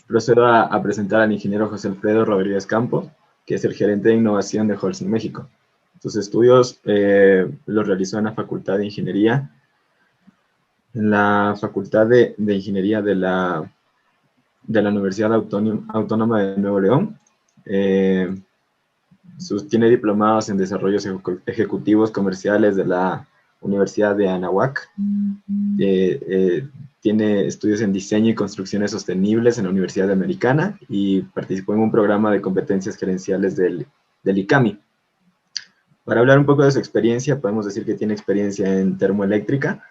Procedo a presentar al ingeniero José Alfredo Rodríguez Campos, que es el gerente de innovación de Holcim México. Sus estudios los realizó en la Facultad de Ingeniería, en la Facultad de Ingeniería de la Universidad Autónoma de Nuevo León. Tiene diplomados en desarrollos ejecutivos comerciales de la Universidad de Anáhuac. Tiene estudios en diseño y construcciones sostenibles en la Universidad Americana y participó en un programa de competencias gerenciales del ICAMI. Para hablar un poco de su experiencia, podemos decir que tiene experiencia en termoeléctrica,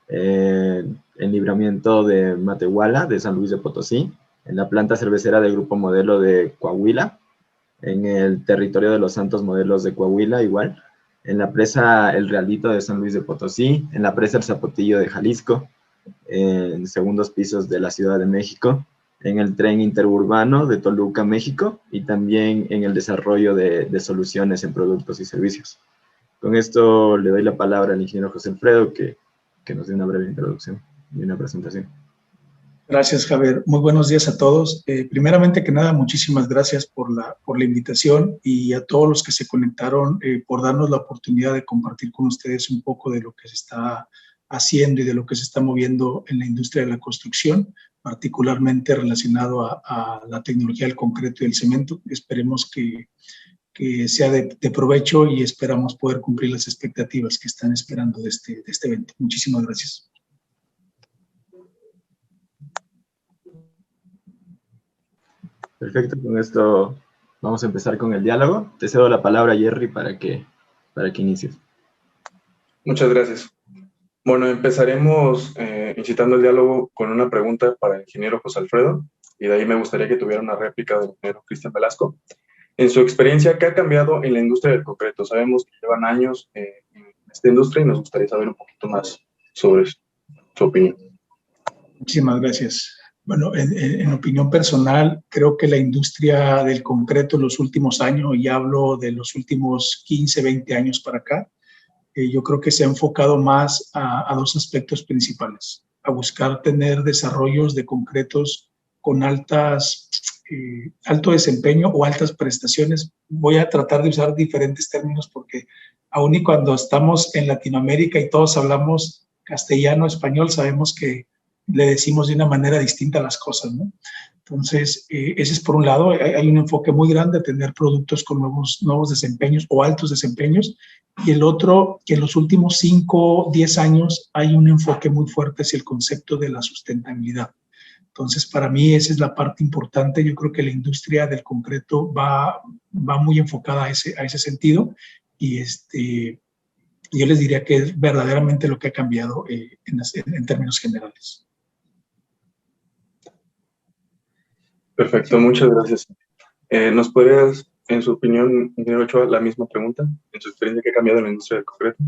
en libramiento de Matehuala, de San Luis de Potosí, en la planta cervecera del Grupo Modelo de Coahuila, en el territorio de Los Santos Modelos de Coahuila, igual, en la presa El Realito de San Luis de Potosí, en la presa El Zapotillo de Jalisco, en segundos pisos de la Ciudad de México, en el tren interurbano de Toluca, México, y también en el desarrollo de soluciones en productos y servicios. Con esto le doy la palabra al ingeniero José Alfredo, que nos dé una breve introducción y una presentación. Gracias, Javier. Muy buenos días a todos. Primeramente que nada, muchísimas gracias por la invitación y a todos los que se conectaron por darnos la oportunidad de compartir con ustedes un poco de lo que se está haciendo y de lo que se está moviendo en la industria de la construcción, particularmente relacionado a la tecnología del concreto y el cemento. Esperemos que sea de provecho y esperamos poder cumplir las expectativas que están esperando de este evento. Muchísimas gracias. Perfecto, con esto vamos a empezar con el diálogo. Te cedo la palabra, Jerry, para que inicies. Muchas gracias. Bueno, empezaremos incitando el diálogo con una pregunta para el ingeniero José Alfredo, y de ahí me gustaría que tuviera una réplica del ingeniero Cristian Velasco. En su experiencia, ¿qué ha cambiado en la industria del concreto? Sabemos que llevan años en esta industria y nos gustaría saber un poquito más sobre su opinión. Muchísimas gracias. Bueno, en opinión personal, creo que la industria del concreto en los últimos años, y hablo de los últimos 15, 20 años para acá, yo creo que se ha enfocado más a dos aspectos principales: a buscar tener desarrollos de concretos con alto desempeño o altas prestaciones. Voy a tratar de usar diferentes términos porque aun y cuando estamos en Latinoamérica y todos hablamos castellano, español, sabemos que le decimos de una manera distinta las cosas, ¿no? Entonces, ese es por un lado. Hay un enfoque muy grande a tener productos con nuevos desempeños o altos desempeños, y el otro, que en los últimos 5, 10 años hay un enfoque muy fuerte hacia el concepto de la sustentabilidad. Entonces, para mí esa es la parte importante. Yo creo que la industria del concreto va muy enfocada a ese sentido, y yo les diría que es verdaderamente lo que ha cambiado en términos generales. Perfecto, muchas gracias. ¿Nos podrías, en su opinión, ingeniero Ochoa, la misma pregunta? ¿En su experiencia, qué ha cambiado en la industria del concreto?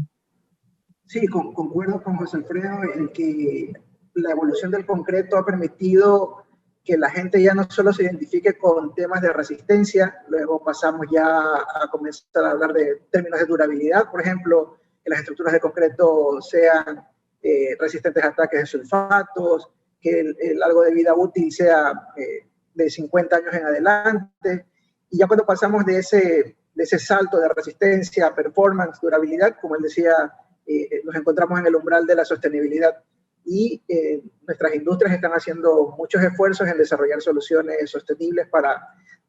Sí, concuerdo con José Alfredo en que la evolución del concreto ha permitido que la gente ya no solo se identifique con temas de resistencia, luego pasamos ya a comenzar a hablar de términos de durabilidad, por ejemplo, que las estructuras de concreto sean resistentes a ataques de sulfatos, que el largo de vida útil sea de 50 años en adelante. Y ya cuando pasamos de ese salto de resistencia, performance, durabilidad, como él decía, nos encontramos en el umbral de la sostenibilidad, y nuestras industrias están haciendo muchos esfuerzos en desarrollar soluciones sostenibles para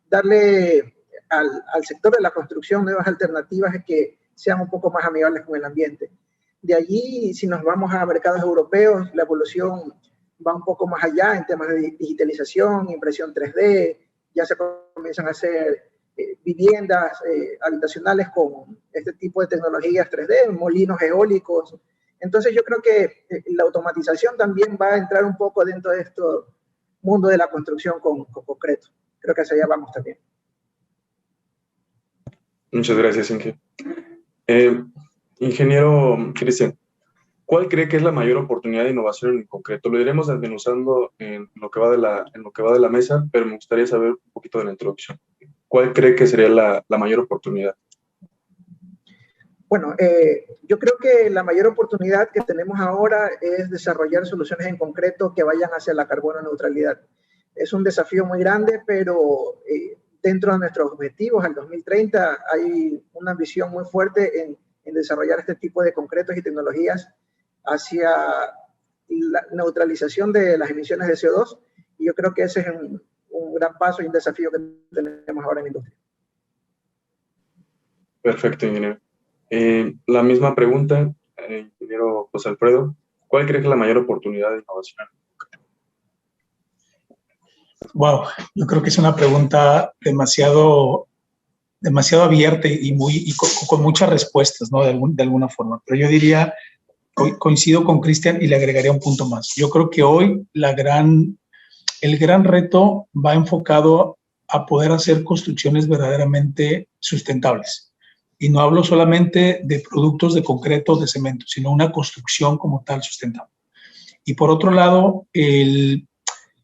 darle al sector de la construcción nuevas alternativas que sean un poco más amigables con el ambiente. De allí, si nos vamos a mercados europeos, la evolución va un poco más allá en temas de digitalización, impresión 3D, ya se comienzan a hacer viviendas habitacionales con este tipo de tecnologías 3D, molinos eólicos. Entonces yo creo que la automatización también va a entrar un poco dentro de este mundo de la construcción con concreto. Creo que hacia allá vamos también. Muchas gracias, Inge. Ingeniero Cristian, ¿cuál cree que es la mayor oportunidad de innovación en el concreto? Lo iremos desmenuzando en lo que va de la mesa, pero me gustaría saber un poquito de la introducción. ¿Cuál cree que sería la mayor oportunidad? Bueno, yo creo que la mayor oportunidad que tenemos ahora es desarrollar soluciones en concreto que vayan hacia la carbono neutralidad. Es un desafío muy grande, pero dentro de nuestros objetivos al 2030 hay una ambición muy fuerte en desarrollar este tipo de concretos y tecnologías hacia la neutralización de las emisiones de CO2, y yo creo que ese es un gran paso y un desafío que tenemos ahora en la industria. Perfecto, ingeniero. La misma pregunta, ingeniero José Alfredo, ¿cuál cree que es la mayor oportunidad de innovación? Wow, yo creo que es una pregunta demasiado abierta y con muchas respuestas, ¿no? De alguna forma. Pero yo diría, coincido con Cristian y le agregaría un punto más. Yo creo que hoy el gran reto va enfocado a poder hacer construcciones verdaderamente sustentables. Y no hablo solamente de productos de concreto o de cemento, sino una construcción como tal sustentable. Y por otro lado, el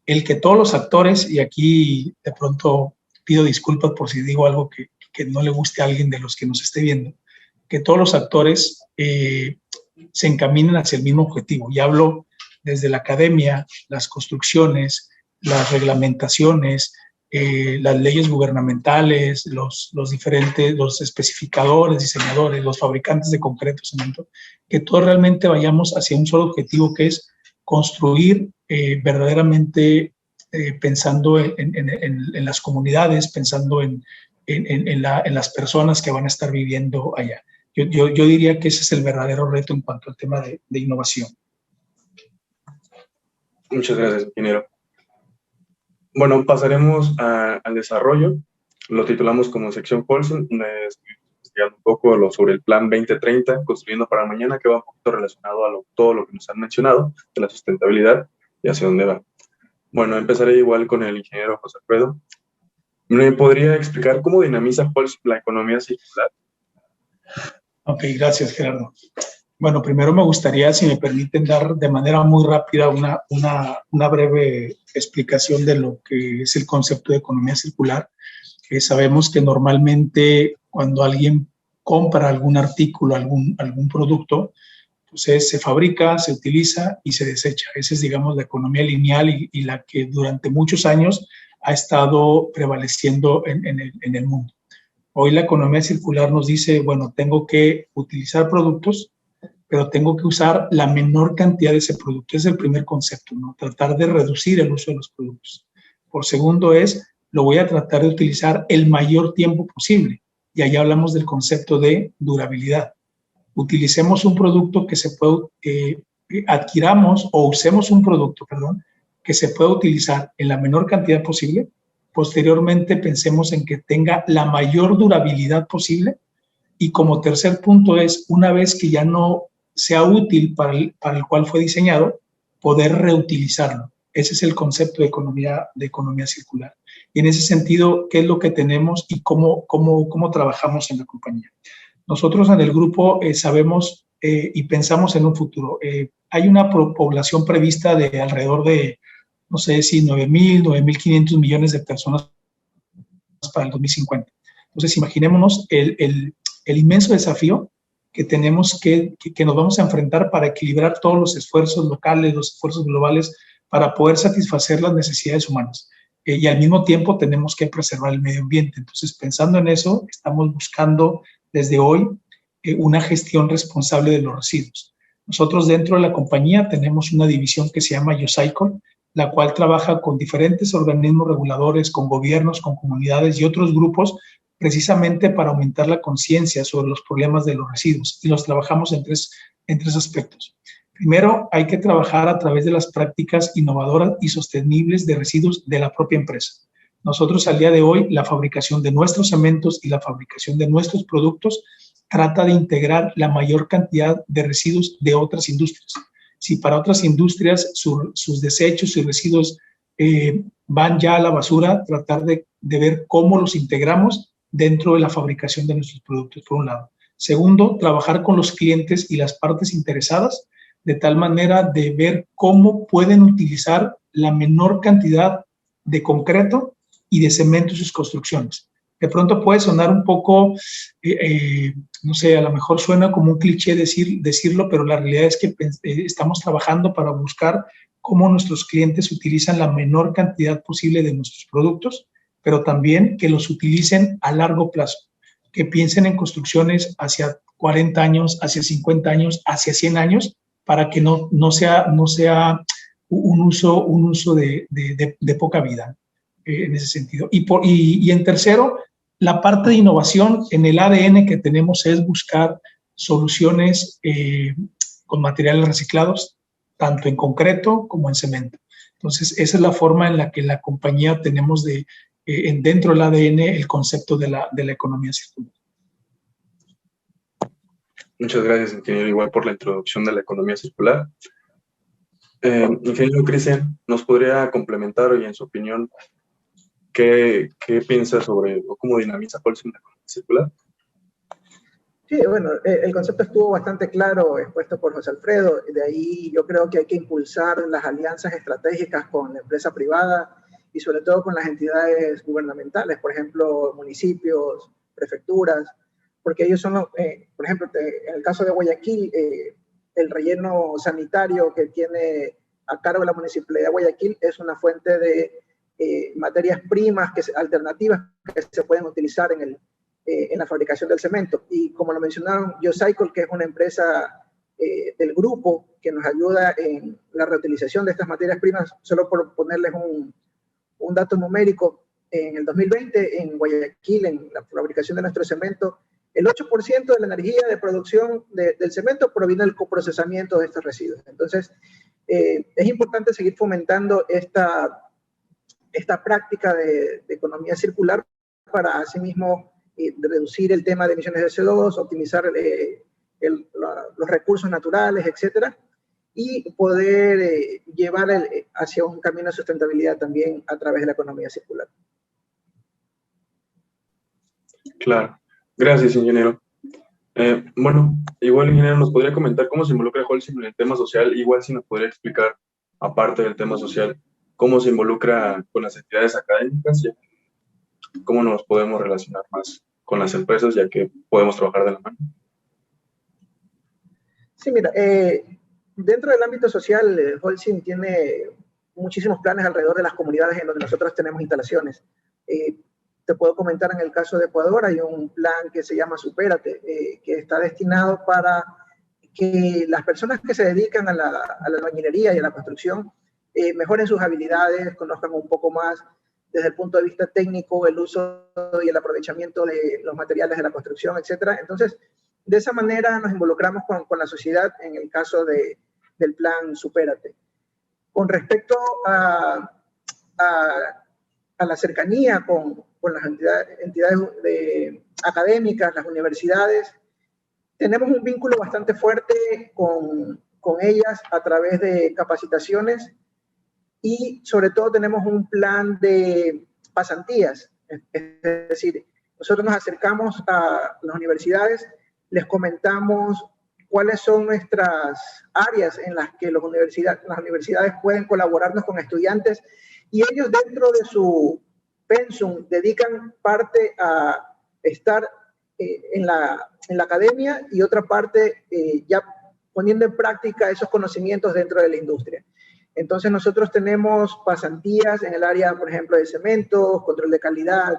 que todos los actores, y aquí de pronto pido disculpas por si digo algo que no le guste a alguien de los que nos esté viendo, que todos los actores se encaminen hacia el mismo objetivo. Y hablo desde la academia, las construcciones, las reglamentaciones, las leyes gubernamentales, los especificadores, diseñadores, los fabricantes de concreto, cemento, que todos realmente vayamos hacia un solo objetivo, que es construir verdaderamente pensando en las comunidades, pensando en las personas que van a estar viviendo allá. Yo diría que ese es el verdadero reto en cuanto al tema de innovación. Muchas gracias, ingeniero. Bueno, pasaremos al desarrollo. Lo titulamos como sección Paulson. Investigando un poco sobre el Plan 2030, Construyendo para Mañana, que va un poquito relacionado a todo lo que nos han mencionado de la sustentabilidad y hacia dónde va. Bueno, empezaré igual con el ingeniero José Alfredo. ¿Me podría explicar cómo dinamiza Paulson la economía circular? Ok, gracias, Gerardo. Bueno, primero me gustaría, si me permiten, dar de manera muy rápida una breve explicación de lo que es el concepto de economía circular. Sabemos que normalmente cuando alguien compra algún artículo, algún producto, pues se fabrica, se utiliza y se desecha. Esa es, digamos, la economía lineal y la que durante muchos años ha estado prevaleciendo en el mundo. Hoy la economía circular nos dice, bueno, tengo que utilizar productos, pero tengo que usar la menor cantidad de ese producto. Ese es el primer concepto, ¿no? Tratar de reducir el uso de los productos. Por segundo lo voy a tratar de utilizar el mayor tiempo posible. Y ahí hablamos del concepto de durabilidad. Utilicemos un producto que se puede, adquiramos o usemos un producto, que se pueda utilizar en la menor cantidad posible. Posteriormente pensemos en que tenga la mayor durabilidad posible. Y como tercer punto una vez que ya no sea útil para el cual fue diseñado, poder reutilizarlo. Ese es el concepto de economía circular. Y en ese sentido, ¿qué es lo que tenemos y cómo trabajamos en la compañía? Nosotros en el grupo sabemos y pensamos en un futuro. Hay una población prevista de alrededor de, no sé si 9.000, 9.500 millones de personas para el 2050. Entonces, imaginémonos el inmenso desafío que tenemos que nos vamos a enfrentar para equilibrar todos los esfuerzos locales, los esfuerzos globales, para poder satisfacer las necesidades humanas. Y al mismo tiempo tenemos que preservar el medio ambiente. Entonces, pensando en eso, estamos buscando desde hoy una gestión responsable de los residuos. Nosotros dentro de la compañía tenemos una división que se llama YoCycle, la cual trabaja con diferentes organismos reguladores, con gobiernos, con comunidades y otros grupos, precisamente para aumentar la conciencia sobre los problemas de los residuos. Y los trabajamos en tres aspectos. Primero, hay que trabajar a través de las prácticas innovadoras y sostenibles de residuos de la propia empresa. Nosotros al día de hoy, la fabricación de nuestros cementos y la fabricación de nuestros productos trata de integrar la mayor cantidad de residuos de otras industrias. Si para otras industrias sus desechos y residuos van ya a la basura, tratar de ver cómo los integramos dentro de la fabricación de nuestros productos, por un lado. Segundo, trabajar con los clientes y las partes interesadas de tal manera de ver cómo pueden utilizar la menor cantidad de concreto y de cemento en sus construcciones. De pronto puede sonar un poco, no sé, a lo mejor suena como un cliché decirlo, pero la realidad es que estamos trabajando para buscar cómo nuestros clientes utilizan la menor cantidad posible de nuestros productos, pero también que los utilicen a largo plazo, que piensen en construcciones hacia 40 años, hacia 50 años, hacia 100 años, para que no sea un uso de poca vida en ese sentido. Y en tercero, la parte de innovación en el ADN que tenemos es buscar soluciones con materiales reciclados, tanto en concreto como en cemento. Entonces, esa es la forma en la que la compañía tenemos dentro del ADN el concepto de la economía circular. Muchas gracias, ingeniero, igual por la introducción de la economía circular. Ingeniero Cristian, ¿nos podría complementar y en su opinión qué piensa sobre o cómo dinamiza Holcim la economía circular? Sí, bueno, el concepto estuvo bastante claro expuesto por José Alfredo. De ahí yo creo que hay que impulsar las alianzas estratégicas con la empresa privada y sobre todo con las entidades gubernamentales, por ejemplo, municipios, prefecturas, porque ellos son los, por ejemplo, en el caso de Guayaquil, el relleno sanitario que tiene a cargo la Municipalidad de Guayaquil es una fuente de materias primas alternativas que se pueden utilizar en la fabricación del cemento. Y como lo mencionaron, Geocycle, que es una empresa del grupo que nos ayuda en la reutilización de estas materias primas, solo por ponerles un dato numérico, en el 2020 en Guayaquil, en la fabricación de nuestro cemento, el 8% de la energía de producción del cemento proviene del coprocesamiento de estos residuos. Entonces, es importante seguir fomentando esta práctica de economía circular para asimismo reducir el tema de emisiones de CO2, optimizar los recursos naturales, etcétera, y poder llevar hacia un camino de sustentabilidad también a través de la economía circular. Claro. Gracias, ingeniero. Bueno, igual, ingeniero, ¿nos podría comentar cómo se involucra Holcim en el tema social? Igual si nos podría explicar, aparte del tema social, cómo se involucra con las entidades académicas, ya cómo nos podemos relacionar más con las empresas, ya que podemos trabajar de la mano. Sí, mira, dentro del ámbito social, Holcim tiene muchísimos planes alrededor de las comunidades en donde nosotros tenemos instalaciones. Te puedo comentar en el caso de Ecuador, hay un plan que se llama Supérate, que está destinado para que las personas que se dedican a la albañilería y a la construcción mejoren sus habilidades, conozcan un poco más desde el punto de vista técnico el uso y el aprovechamiento de los materiales de la construcción, etc. Entonces, de esa manera nos involucramos con la sociedad en el caso del plan Supérate. Con respecto a la cercanía con las entidades académicas, las universidades, tenemos un vínculo bastante fuerte con ellas a través de capacitaciones y sobre todo tenemos un plan de pasantías. Es decir, nosotros nos acercamos a las universidades, les comentamos cuáles son nuestras áreas en las que las universidades pueden colaborarnos con estudiantes y ellos dentro de su pensum dedican parte a estar en la academia y otra parte ya poniendo en práctica esos conocimientos dentro de la industria. Entonces nosotros tenemos pasantías en el área, por ejemplo, de cemento, control de calidad,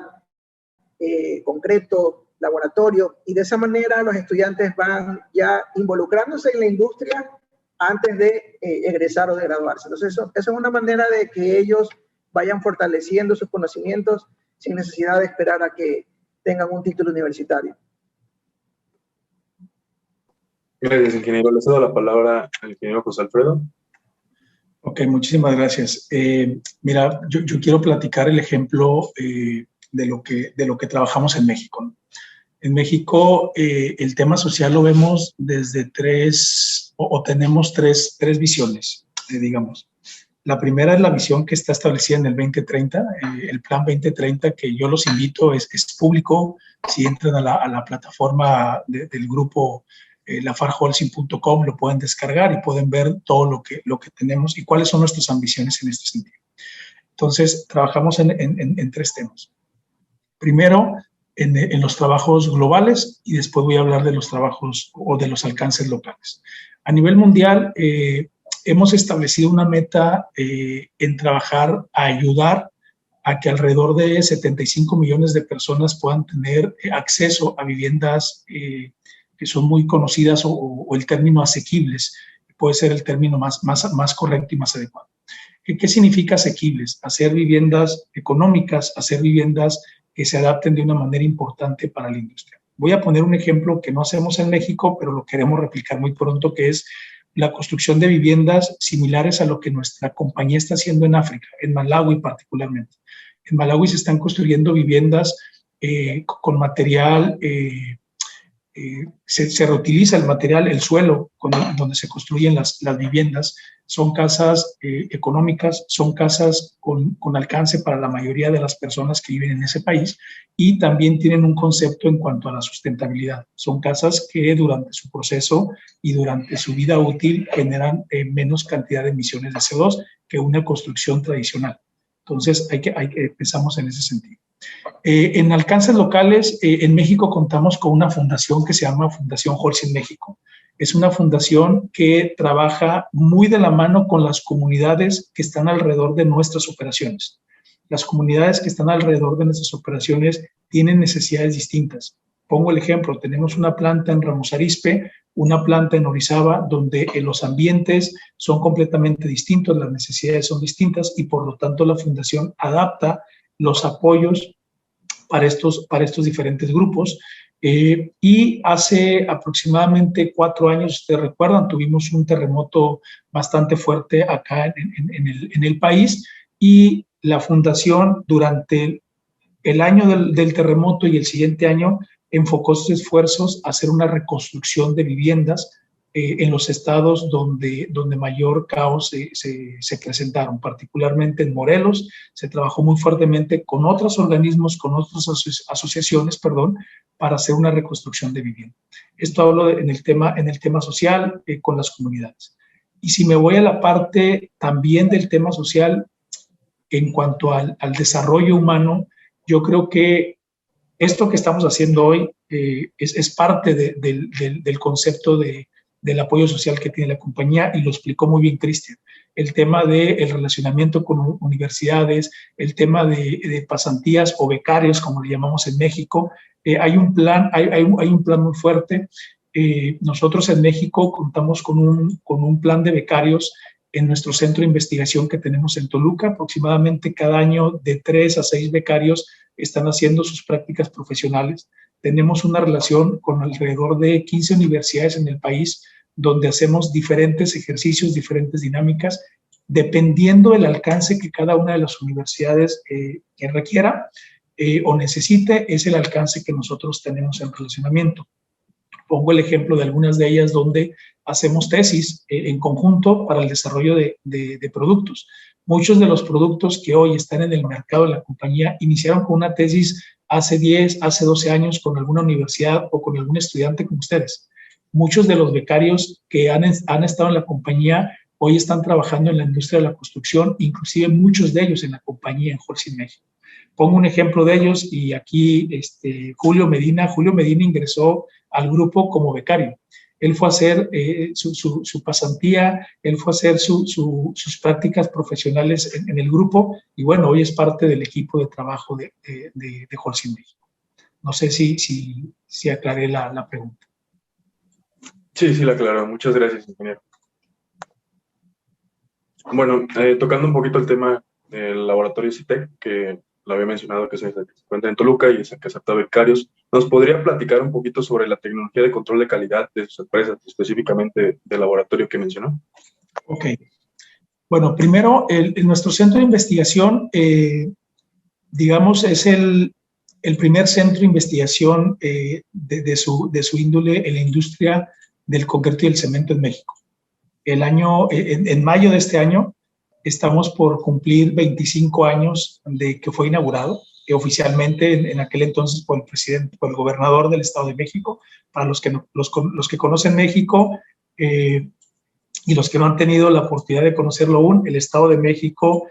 concreto, laboratorio, y de esa manera los estudiantes van ya involucrándose en la industria antes de egresar o de graduarse. Entonces eso es una manera de que ellos vayan fortaleciendo sus conocimientos sin necesidad de esperar a que tengan un título universitario. Gracias, ingeniero. Le cedo la palabra al ingeniero José Alfredo. Ok, muchísimas gracias. Mira, yo quiero platicar el ejemplo de lo que trabajamos en México, ¿no? En México, el tema social lo vemos desde tenemos tres visiones, digamos. La primera es la visión que está establecida en el 2030, el plan 2030, que yo los invito, es público. Si entran a la plataforma del grupo lafarholcim.com, lo pueden descargar y pueden ver todo lo que tenemos y cuáles son nuestras ambiciones en este sentido. Entonces, trabajamos en tres temas. Primero, en los trabajos globales, y después voy a hablar de los trabajos o de los alcances locales. A nivel mundial, hemos establecido una meta en trabajar a ayudar a que alrededor de 75 millones de personas puedan tener acceso a viviendas que son muy conocidas o el término asequibles puede ser el término más correcto y más adecuado. ¿Qué significa asequibles? Hacer viviendas económicas, hacer viviendas que se adapten de una manera importante para la industria. Voy a poner un ejemplo que no hacemos en México, pero lo queremos replicar muy pronto, que es la construcción de viviendas similares a lo que nuestra compañía está haciendo en África, en Malawi particularmente. En Malawi se están construyendo viviendas con material, se reutiliza el material, el suelo donde se construyen las viviendas. Son casas económicas, son casas con alcance para la mayoría de las personas que viven en ese país y también tienen un concepto en cuanto a la sustentabilidad. Son casas que durante su proceso y durante su vida útil generan menos cantidad de emisiones de CO2 que una construcción tradicional. Entonces, pensamos en ese sentido. En alcances locales, en México contamos con una fundación que se llama Fundación Holcim México. Es una fundación que trabaja muy de la mano con las comunidades que están alrededor de nuestras operaciones. Las comunidades que están alrededor de nuestras operaciones tienen necesidades distintas. Pongo el ejemplo, tenemos una planta en Ramos Arizpe, una planta en Orizaba, donde los ambientes son completamente distintos, las necesidades son distintas y por lo tanto la fundación adapta los apoyos para estos diferentes grupos. Y hace aproximadamente 4 años, ustedes recuerdan, tuvimos un terremoto bastante fuerte acá en el país y la fundación durante el año del terremoto y el siguiente año enfocó sus esfuerzos a hacer una reconstrucción de viviendas en los estados donde mayor caos se presentaron, particularmente en Morelos. Se trabajó muy fuertemente con otros organismos, con otras asociaciones, para hacer una reconstrucción de vivienda. Esto hablo en el tema social con las comunidades. Y si me voy a la parte también del tema social, en cuanto al desarrollo humano, yo creo que esto que estamos haciendo hoy es parte del concepto del apoyo social que tiene la compañía y lo explicó muy bien Cristian. El tema del relacionamiento con universidades, el tema de pasantías o becarios, como le llamamos en México. Hay un plan muy fuerte. Nosotros en México contamos con un plan de becarios en nuestro centro de investigación que tenemos en Toluca. Aproximadamente cada año de 3 a 6 becarios están haciendo sus prácticas profesionales. Tenemos una relación con alrededor de 15 universidades en el país donde hacemos diferentes ejercicios, diferentes dinámicas, dependiendo del alcance que cada una de las universidades que requiera o necesite, es el alcance que nosotros tenemos en relacionamiento. Pongo el ejemplo de algunas de ellas donde hacemos tesis en conjunto para el desarrollo de productos. Muchos de los productos que hoy están en el mercado de la compañía iniciaron con una tesis hace 10, hace 12 años con alguna universidad o con algún estudiante como ustedes. Muchos de los becarios que han estado en la compañía hoy están trabajando en la industria de la construcción, inclusive muchos de ellos en la compañía en Holcim México. Pongo un ejemplo de ellos y aquí Julio Medina ingresó al grupo como becario. Él fue a hacer su pasantía, él fue a hacer sus prácticas profesionales en el grupo y bueno, hoy es parte del equipo de trabajo de Holcim México. No sé si aclaré la pregunta. Sí, la aclaró. Muchas gracias, ingeniero. Bueno, tocando un poquito el tema del laboratorio CITEC, que lo había mencionado que se encuentra en Toluca y que acepta becarios, ¿nos podría platicar un poquito sobre la tecnología de control de calidad de sus empresas, específicamente del laboratorio que mencionó? Ok. Bueno, primero, nuestro centro de investigación, digamos, es el primer centro de investigación de su índole en la industria del concreto y el cemento en México. En mayo de este año, estamos por cumplir 25 años de que fue inaugurado oficialmente en aquel entonces por el gobernador del Estado de México. Para los que conocen México y los que no han tenido la oportunidad de conocerlo aún, el Estado de México,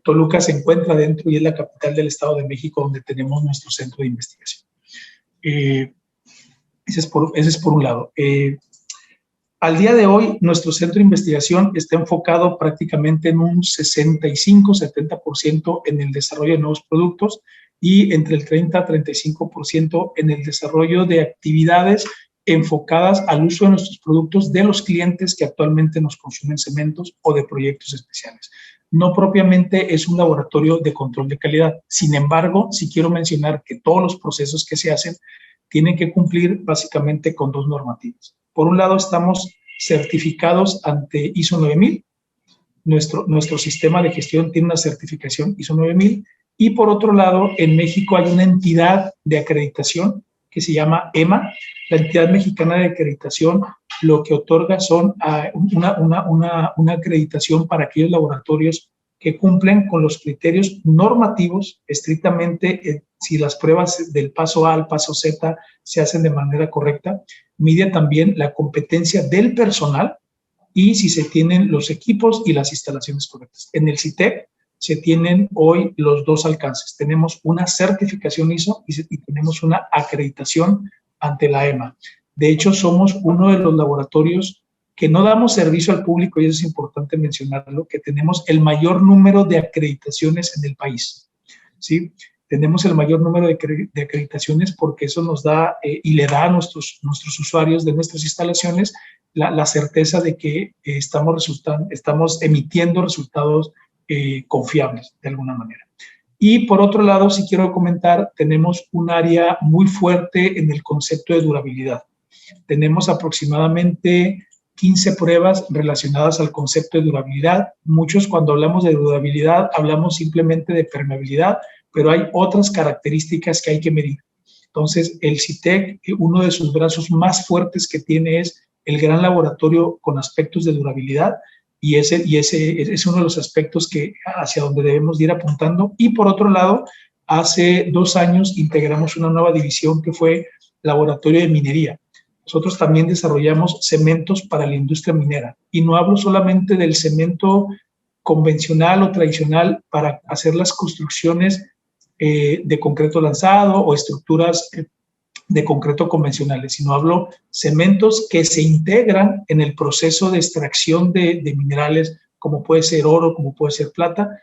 Toluca se encuentra dentro y es la capital del Estado de México donde tenemos nuestro centro de investigación. Ese es por un lado. Al día de hoy, nuestro centro de investigación está enfocado prácticamente en un 65-70% en el desarrollo de nuevos productos y entre el 30-35% en el desarrollo de actividades enfocadas al uso de nuestros productos de los clientes que actualmente nos consumen cementos o de proyectos especiales. No propiamente es un laboratorio de control de calidad. Sin embargo, sí quiero mencionar que todos los procesos que se hacen tienen que cumplir básicamente con dos normativas. Por un lado, estamos certificados ante ISO 9000. Nuestro sistema de gestión tiene una certificación ISO 9000. Y por otro lado, en México hay una entidad de acreditación que se llama EMA. La entidad mexicana de acreditación lo que otorga son una acreditación para aquellos laboratorios que cumplen con los criterios normativos estrictamente, si las pruebas del paso A al paso Z se hacen de manera correcta, mide también la competencia del personal y si se tienen los equipos y las instalaciones correctas. En el CITEC se tienen hoy los dos alcances. Tenemos una certificación ISO y tenemos una acreditación ante la EMA. De hecho, somos uno de los laboratorios que no damos servicio al público, y eso es importante mencionarlo, que tenemos el mayor número de acreditaciones en el país, ¿sí? Tenemos el mayor número de acreditaciones porque eso nos da y le da a nuestros usuarios de nuestras instalaciones la certeza de que estamos emitiendo resultados confiables de alguna manera. Y por otro lado, si quiero comentar, tenemos un área muy fuerte en el concepto de durabilidad. Tenemos aproximadamente 15 pruebas relacionadas al concepto de durabilidad. Muchos cuando hablamos de durabilidad hablamos simplemente de permeabilidad, pero hay otras características que hay que medir. Entonces, el CITEC, uno de sus brazos más fuertes que tiene es el gran laboratorio con aspectos de durabilidad, y ese es uno de los aspectos que hacia donde debemos ir apuntando. Y por otro lado, hace 2 años integramos una nueva división que fue Laboratorio de Minería. Nosotros también desarrollamos cementos para la industria minera. Y no hablo solamente del cemento convencional o tradicional para hacer las construcciones de concreto lanzado o estructuras de concreto convencionales, sino hablo cementos que se integran en el proceso de extracción de minerales, como puede ser oro, como puede ser plata.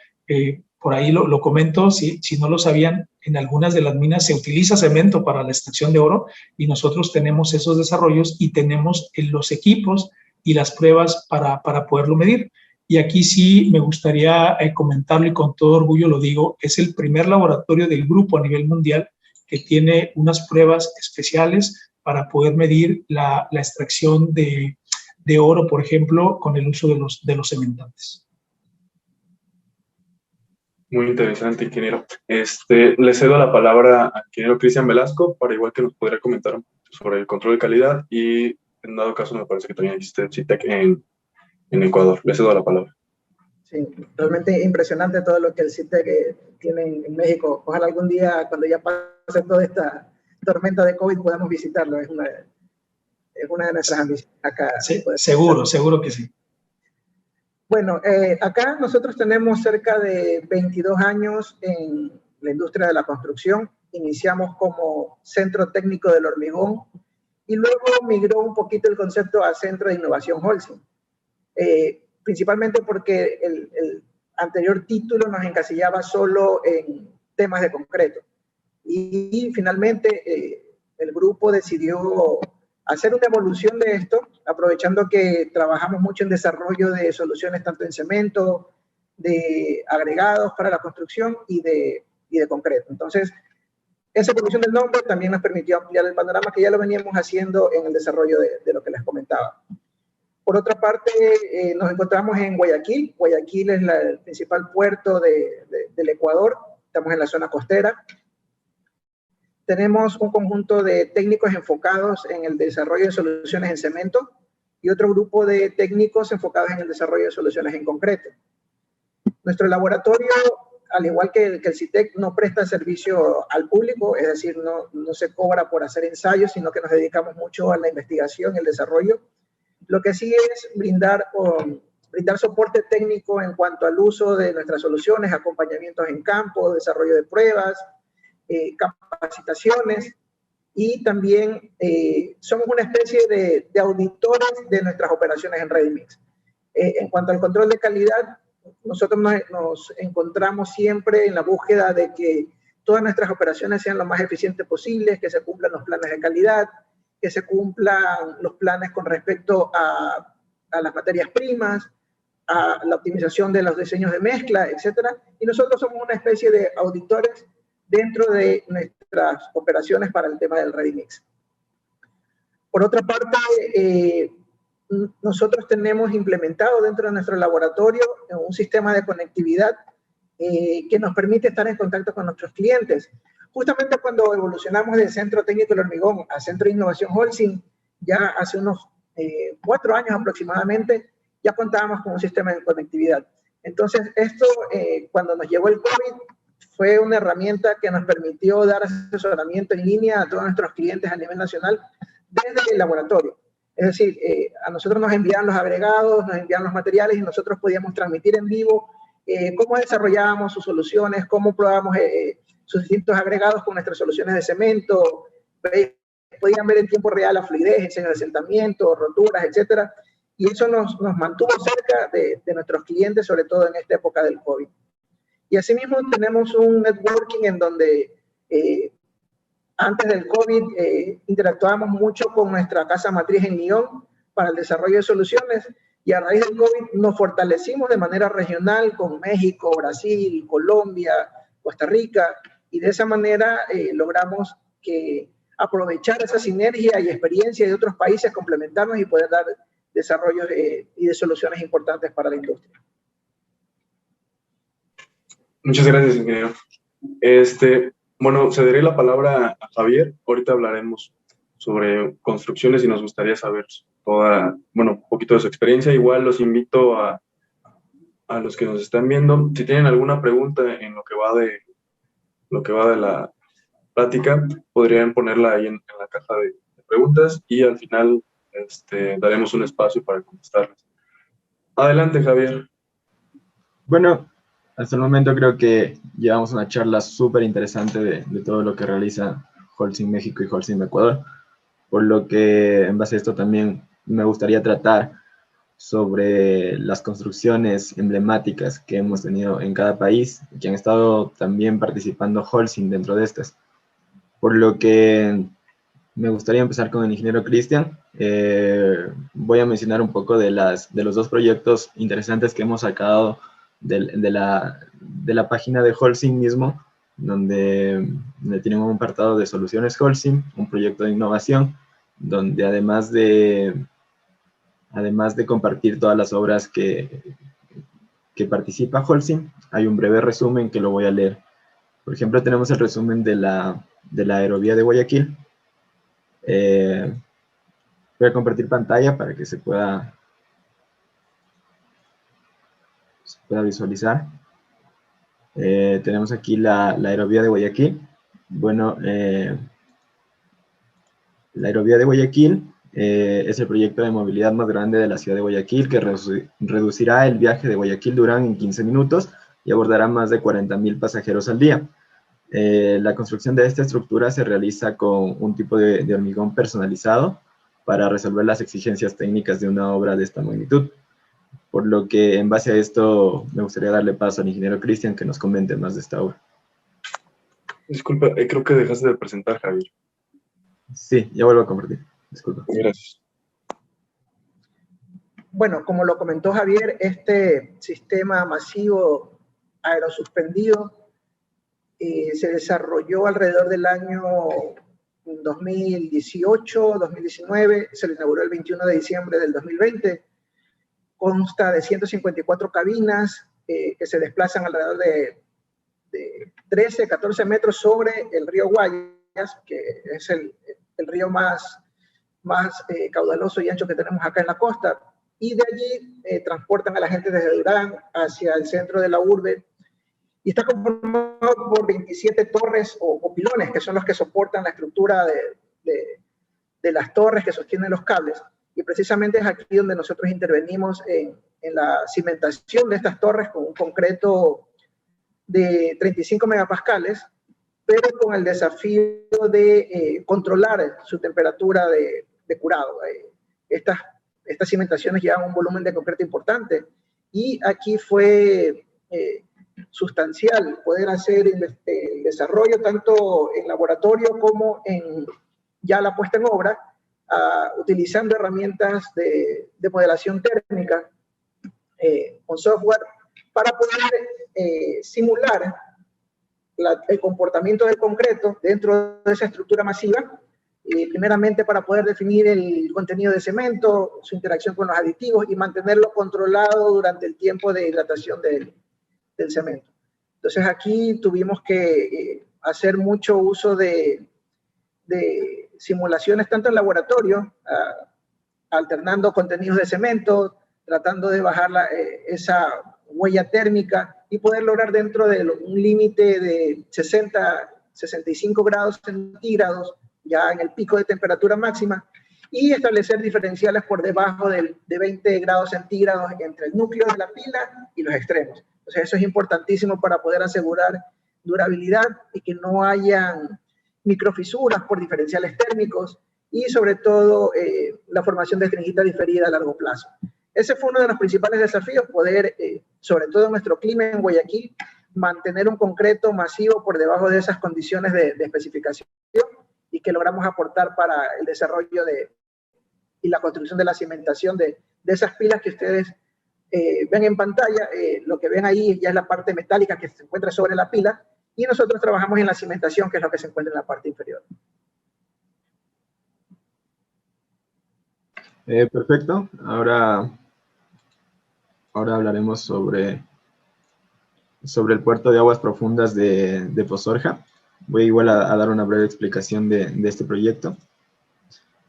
Por ahí lo comento, si no lo sabían, en algunas de las minas se utiliza cemento para la extracción de oro y nosotros tenemos esos desarrollos y tenemos los equipos y las pruebas para poderlo medir. Y aquí sí me gustaría comentarlo y con todo orgullo lo digo, es el primer laboratorio del grupo a nivel mundial que tiene unas pruebas especiales para poder medir la extracción de oro, por ejemplo, con el uso de los cementantes. Muy interesante, ingeniero. Le cedo la palabra al ingeniero Cristian Velasco para igual que nos podría comentar sobre el control de calidad y en dado caso me parece que también existe CITEC en Ecuador. Le cedo la palabra. Sí, realmente impresionante todo lo que el CITEC tiene en México. Ojalá algún día, cuando ya pase toda esta tormenta de COVID, podamos visitarlo. Es una de nuestras ambiciones acá. Sí, seguro que sí. Bueno, acá nosotros tenemos cerca de 22 años en la industria de la construcción. Iniciamos como Centro Técnico del Hormigón y luego migró un poquito el concepto a Centro de Innovación Holcim. Principalmente porque el anterior título nos encasillaba solo en temas de concreto. Y finalmente el grupo decidió hacer una evolución de esto, aprovechando que trabajamos mucho en desarrollo de soluciones tanto en cemento, de agregados para la construcción y de concreto. Entonces, esa evolución del nombre también nos permitió ampliar el panorama que ya lo veníamos haciendo en el desarrollo de lo que les comentaba. Por otra parte, nos encontramos en Guayaquil. Guayaquil es el principal puerto del Ecuador. Estamos en la zona costera. Tenemos un conjunto de técnicos enfocados en el desarrollo de soluciones en cemento y otro grupo de técnicos enfocados en el desarrollo de soluciones en concreto. Nuestro laboratorio, al igual que el CITEC, no presta servicio al público, es decir, no se cobra por hacer ensayos, sino que nos dedicamos mucho a la investigación y el desarrollo. Lo que sí es brindar soporte técnico en cuanto al uso de nuestras soluciones, acompañamientos en campo, desarrollo de pruebas, capacitaciones y también somos una especie de auditores de nuestras operaciones en Ready-Mix. En cuanto al control de calidad, nosotros nos encontramos siempre en la búsqueda de que todas nuestras operaciones sean lo más eficientes posibles, que se cumplan los planes de calidad, que se cumplan los planes con respecto a las materias primas, a la optimización de los diseños de mezcla, etcétera. Y nosotros somos una especie de auditores dentro de nuestras operaciones para el tema del Ready-Mix. Por otra parte, nosotros tenemos implementado dentro de nuestro laboratorio un sistema de conectividad que nos permite estar en contacto con nuestros clientes. Justamente cuando evolucionamos del Centro Técnico del Hormigón al Centro de Innovación Holcim, ya hace unos 4 años aproximadamente, ya contábamos con un sistema de conectividad. Entonces, esto, cuando nos llegó el COVID, fue una herramienta que nos permitió dar asesoramiento en línea a todos nuestros clientes a nivel nacional desde el laboratorio. Es decir, a nosotros nos envían los agregados, nos envían los materiales y nosotros podíamos transmitir en vivo cómo desarrollábamos sus soluciones, cómo probábamos sus distintos agregados con nuestras soluciones de cemento. Podían ver en tiempo real la fluidez, el asentamiento, roturas, etcétera. Y eso nos mantuvo cerca de nuestros clientes, sobre todo en esta época del COVID. Y asimismo tenemos un networking en donde antes del COVID interactuábamos mucho con nuestra casa matriz en Lyon para el desarrollo de soluciones, y a raíz del COVID nos fortalecimos de manera regional con México, Brasil, Colombia, Costa Rica, y de esa manera logramos aprovechar esa sinergia y experiencia de otros países, complementarnos y poder dar desarrollos y de soluciones importantes para la industria. Muchas gracias, ingeniero. Bueno, cederé la palabra a Javier. Ahorita hablaremos sobre construcciones y nos gustaría saber un poquito de su experiencia. Igual los invito a los que nos están viendo, si tienen alguna pregunta en lo que va de la plática, podrían ponerla ahí en la caja de preguntas y al final daremos un espacio para contestarlas. Adelante, Javier. Bueno, hasta el momento creo que llevamos una charla súper interesante de todo lo que realiza Holcim México y Holcim Ecuador, por lo que en base a esto también me gustaría tratar sobre las construcciones emblemáticas que hemos tenido en cada país y que han estado también participando Holcim dentro de estas. Por lo que me gustaría empezar con el ingeniero Cristian. Voy a mencionar un poco de los 2 proyectos interesantes que hemos sacado de la página de Holcim mismo, donde tenemos un apartado de soluciones Holcim, un proyecto de innovación, donde además de compartir todas las obras que participa Holcim, hay un breve resumen que lo voy a leer. Por ejemplo, tenemos el resumen de la aerovía de Guayaquil. Voy a compartir pantalla para que se pueda visualizar. Tenemos aquí la aerovía de Guayaquil. Bueno, la aerovía de Guayaquil es el proyecto de movilidad más grande de la ciudad de Guayaquil, que reducirá el viaje de Guayaquil-Durán en 15 minutos y abordará más de 40.000 pasajeros al día. La construcción de esta estructura se realiza con un tipo de hormigón personalizado para resolver las exigencias técnicas de una obra de esta magnitud. Por lo que, en base a esto, me gustaría darle paso al ingeniero Cristian que nos comente más de esta obra. Disculpa, creo que dejaste de presentar, Javier. Sí, ya vuelvo a compartir. Disculpa. Gracias. Bueno, como lo comentó Javier, este sistema masivo aerosuspendido se desarrolló alrededor del año 2018, 2019, se lo inauguró el 21 de diciembre del 2020. Consta de 154 cabinas que se desplazan alrededor de 13, 14 metros sobre el río Guayas, que es el río más caudaloso y ancho que tenemos acá en la costa. Y de allí transportan a la gente desde Durán hacia el centro de la urbe. Y está conformado por 27 torres o pilones, que son los que soportan la estructura de las torres que sostienen los cables. Y precisamente es aquí donde nosotros intervenimos en la cimentación de estas torres con un concreto de 35 megapascales, pero con el desafío de controlar su temperatura de curado. Estas cimentaciones llevan un volumen de concreto importante y aquí fue sustancial poder hacer el desarrollo tanto en laboratorio como en ya la puesta en obra, utilizando herramientas de modelación térmica con software para poder simular el comportamiento del concreto dentro de esa estructura masiva, primeramente para poder definir el contenido de cemento, su interacción con los aditivos y mantenerlo controlado durante el tiempo de hidratación del cemento. Entonces aquí tuvimos que hacer mucho uso de simulaciones tanto en laboratorio, alternando contenidos de cemento, tratando de bajar esa huella térmica y poder lograr dentro de un límite de 60-65 grados centígrados, ya en el pico de temperatura máxima, y establecer diferenciales por debajo de 20 grados centígrados entre el núcleo de la pila y los extremos. Entonces eso es importantísimo para poder asegurar durabilidad y que no hayan microfisuras por diferenciales térmicos y sobre todo la formación de estringita diferida a largo plazo. Ese fue uno de los principales desafíos, poder, sobre todo en nuestro clima en Guayaquil, mantener un concreto masivo por debajo de esas condiciones de especificación y que logramos aportar para el desarrollo y la construcción de la cimentación de esas pilas que ustedes ven en pantalla. Lo que ven ahí ya es la parte metálica que se encuentra sobre la pila y nosotros trabajamos en la cimentación, que es lo que se encuentra en la parte inferior. Perfecto. Ahora hablaremos sobre el puerto de aguas profundas de Pozorja. Voy igual a dar una breve explicación de este proyecto,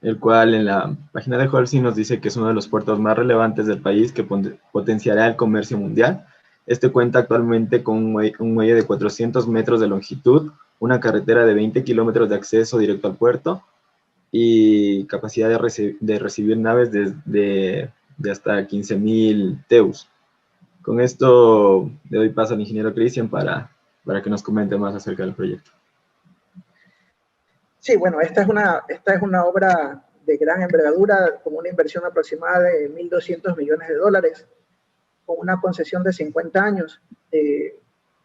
el cual en la página de Holcim nos dice que es uno de los puertos más relevantes del país que potenciará el comercio mundial. Este cuenta actualmente con un muelle de 400 metros de longitud, una carretera de 20 kilómetros de acceso directo al puerto y capacidad de recibir naves de hasta 15.000 TEUs. Con esto le doy paso al ingeniero Cristian para que nos comente más acerca del proyecto. Sí, bueno, esta es una obra de gran envergadura, con una inversión aproximada de 1.200 millones de dólares, con una concesión de 50 años,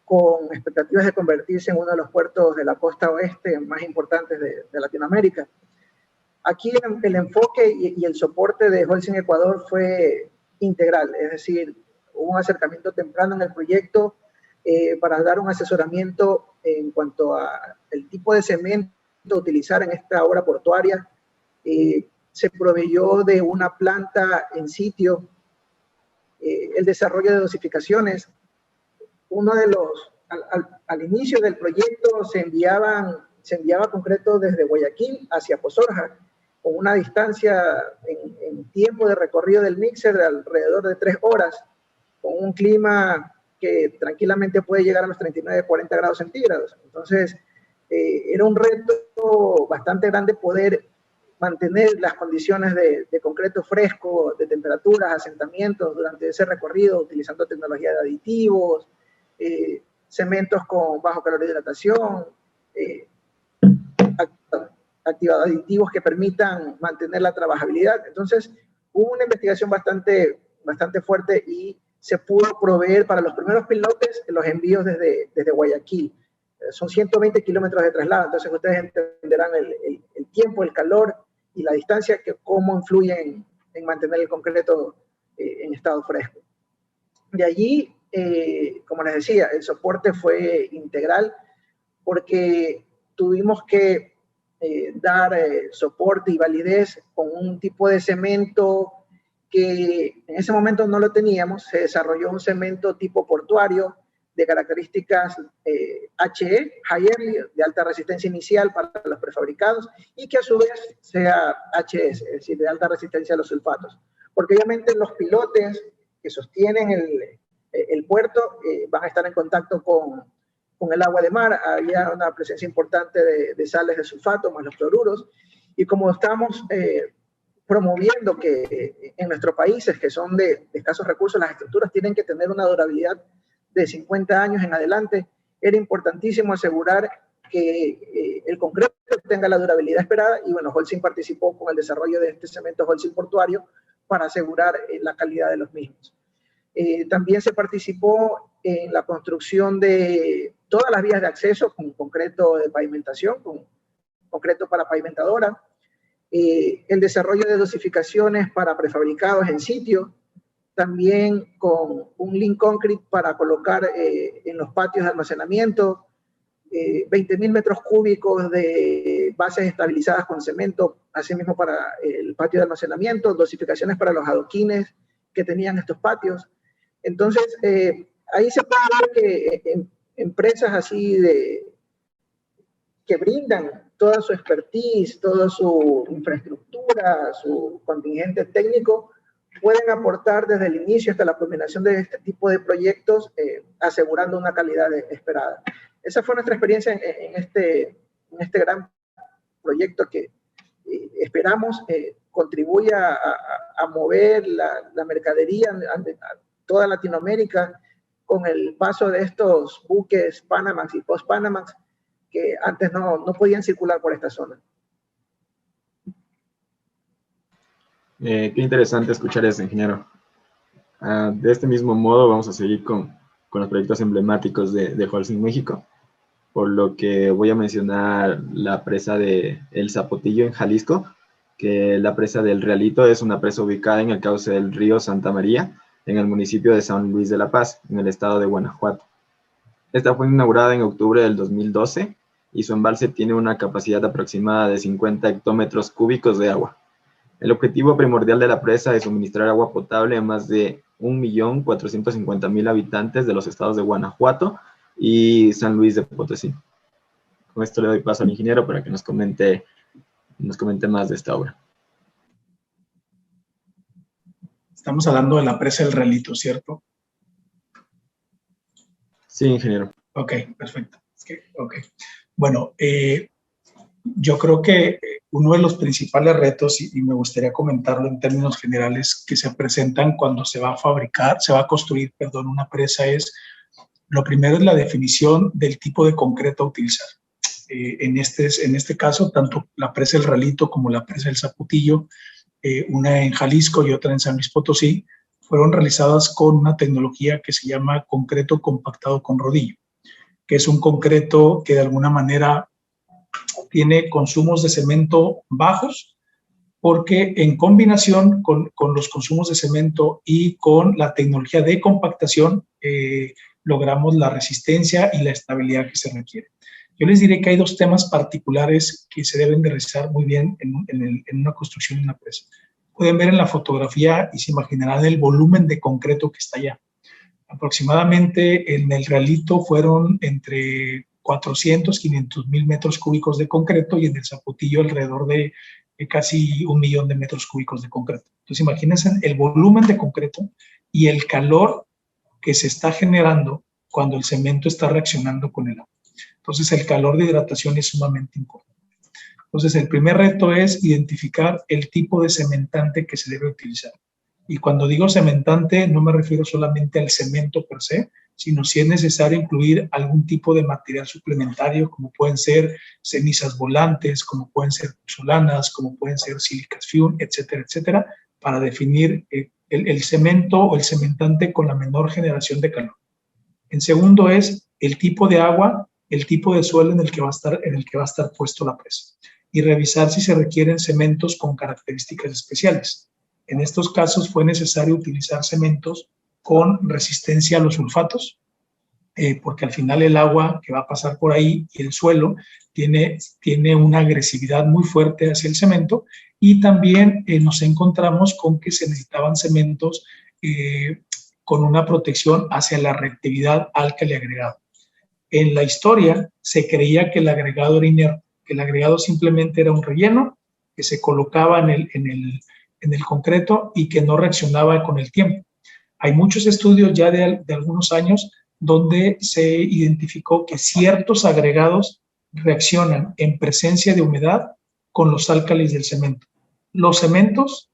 con expectativas de convertirse en uno de los puertos de la costa oeste más importantes de Latinoamérica. Aquí el enfoque y el soporte de Holcim Ecuador fue integral, es decir, hubo un acercamiento temprano en el proyecto para dar un asesoramiento en cuanto al tipo de cemento a utilizar en esta obra portuaria. Se proveyó de una planta en sitio, el desarrollo de dosificaciones. Al inicio del proyecto se enviaba concreto desde Guayaquil hacia Pozorja, con una distancia en tiempo de recorrido del mixer de alrededor de 3 horas, con un clima que tranquilamente puede llegar a los 39-40 grados centígrados. Entonces, era un reto bastante grande poder mantener las condiciones de concreto fresco, de temperaturas, asentamientos durante ese recorrido, utilizando tecnología de aditivos, cementos con bajo calor de hidratación, aditivos que permitan mantener la trabajabilidad. Entonces, hubo una investigación bastante fuerte y se pudo proveer para los primeros pilotes los envíos desde Guayaquil. Son 120 kilómetros de traslado, entonces ustedes entenderán el tiempo, el calor y la distancia que cómo influyen en mantener el concreto en estado fresco. De allí, como les decía, el soporte fue integral porque tuvimos que dar soporte y validez con un tipo de cemento que en ese momento no lo teníamos. Se desarrolló un cemento tipo portuario de características HE, High Early, de alta resistencia inicial para los prefabricados, y que a su vez sea HS, es decir, de alta resistencia a los sulfatos. Porque obviamente los pilotes que sostienen el puerto van a estar en contacto con el agua de mar. Había una presencia importante de sales de sulfato más los cloruros, y como estamos promoviendo que en nuestros países que son de escasos recursos las estructuras tienen que tener una durabilidad de 50 años en adelante, era importantísimo asegurar que el concreto tenga la durabilidad esperada, y bueno, Holcim participó con el desarrollo de este cemento Holcim portuario para asegurar la calidad de los mismos. También se participó en la construcción de todas las vías de acceso con concreto de pavimentación, con concreto para pavimentadora, el desarrollo de dosificaciones para prefabricados en sitio, también con un link concrete para colocar en los patios de almacenamiento, 20.000 metros cúbicos de bases estabilizadas con cemento, asimismo para el patio de almacenamiento, dosificaciones para los adoquines que tenían estos patios. Entonces, ahí se puede ver que empresas así que brindan toda su expertise, toda su infraestructura, su contingente técnico, pueden aportar desde el inicio hasta la culminación de este tipo de proyectos, asegurando una calidad esperada. Esa fue nuestra experiencia en este gran proyecto que esperamos contribuya a mover la mercadería a toda Latinoamérica con el paso de estos buques Panamax y post-Panamax que antes no podían circular por esta zona. Qué interesante escuchar eso, ingeniero. De este mismo modo vamos a seguir con los proyectos emblemáticos de Holcim México, por lo que voy a mencionar la presa de El Zapotillo en Jalisco, que la presa del Realito es una presa ubicada en el cauce del río Santa María, en el municipio de San Luis de la Paz, en el estado de Guanajuato. Esta fue inaugurada en octubre del 2012 y su embalse tiene una capacidad aproximada de 50 hectómetros cúbicos de agua. El objetivo primordial de la presa es suministrar agua potable a más de 1.450.000 habitantes de los estados de Guanajuato y San Luis de Potosí. Con esto le doy paso al ingeniero para que nos comente más de esta obra. Estamos hablando de la presa del Realito, ¿cierto? Sí, ingeniero. Ok, perfecto. Okay. Bueno, yo creo que uno de los principales retos, y me gustaría comentarlo en términos generales, que se presentan cuando se va a construir una presa es, lo primero es la definición del tipo de concreto a utilizar. En este caso, tanto la presa del Realito como la presa del Zapotillo, una en Jalisco y otra en San Luis Potosí, fueron realizadas con una tecnología que se llama concreto compactado con rodillo, que es un concreto que de alguna manera tiene consumos de cemento bajos, porque en combinación con los consumos de cemento y con la tecnología de compactación, logramos la resistencia y la estabilidad que se requiere. Yo les diré que hay dos temas particulares que se deben de realizar muy bien en una construcción de una presa. Pueden ver en la fotografía y se imaginarán el volumen de concreto que está allá. Aproximadamente en el Realito fueron entre 400, 500.000 metros cúbicos de concreto y en el Zapotillo alrededor de casi 1.000.000 de metros cúbicos de concreto. Entonces imagínense el volumen de concreto y el calor que se está generando cuando el cemento está reaccionando con el agua. Entonces el calor de hidratación es sumamente importante. Entonces el primer reto es identificar el tipo de cementante que se debe utilizar. Y cuando digo cementante no me refiero solamente al cemento per se, sino si es necesario incluir algún tipo de material suplementario, como pueden ser cenizas volantes, como pueden ser puzzolanas, como pueden ser silicas fume, etcétera, etcétera, para definir el cemento o el cementante con la menor generación de calor. En segundo es el tipo de agua, el tipo de suelo en el que va a estar puesto la presa y revisar si se requieren cementos con características especiales. En estos casos fue necesario utilizar cementos con resistencia a los sulfatos, porque al final el agua que va a pasar por ahí y el suelo tiene una agresividad muy fuerte hacia el cemento, y también nos encontramos con que se necesitaban cementos con una protección hacia la reactividad álcali agregado. En la historia se creía que el agregado era inerte, que el agregado simplemente era un relleno que se colocaba en el concreto y que no reaccionaba con el tiempo. Hay muchos estudios ya de algunos años donde se identificó que ciertos agregados reaccionan en presencia de humedad con los álcalis del cemento. Los cementos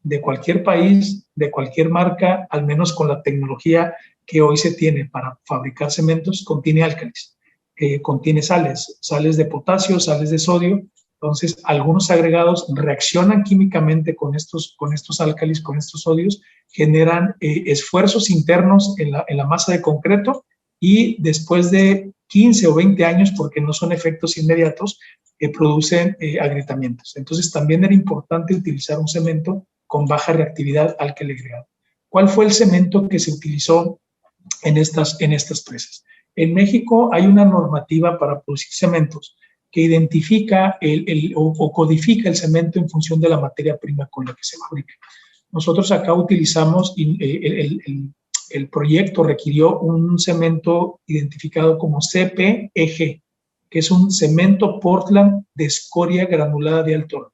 de cualquier país, de cualquier marca, al menos con la tecnología que hoy se tiene para fabricar cementos, contiene álcalis. contiene sales de potasio, sales de sodio. Entonces, algunos agregados reaccionan químicamente con estos álcalis, con estos sodios, generan esfuerzos internos en la masa de concreto, y después de 15 o 20 años, porque no son efectos inmediatos, producen agrietamientos. Entonces, también era importante utilizar un cemento con baja reactividad álcali agregado. ¿Cuál fue el cemento que se utilizó en estas presas? En México hay una normativa para producir cementos que identifica o codifica el cemento en función de la materia prima con la que se fabrica. Nosotros acá utilizamos, el proyecto requirió un cemento identificado como CPEG, que es un cemento Portland de escoria granulada de alto oro.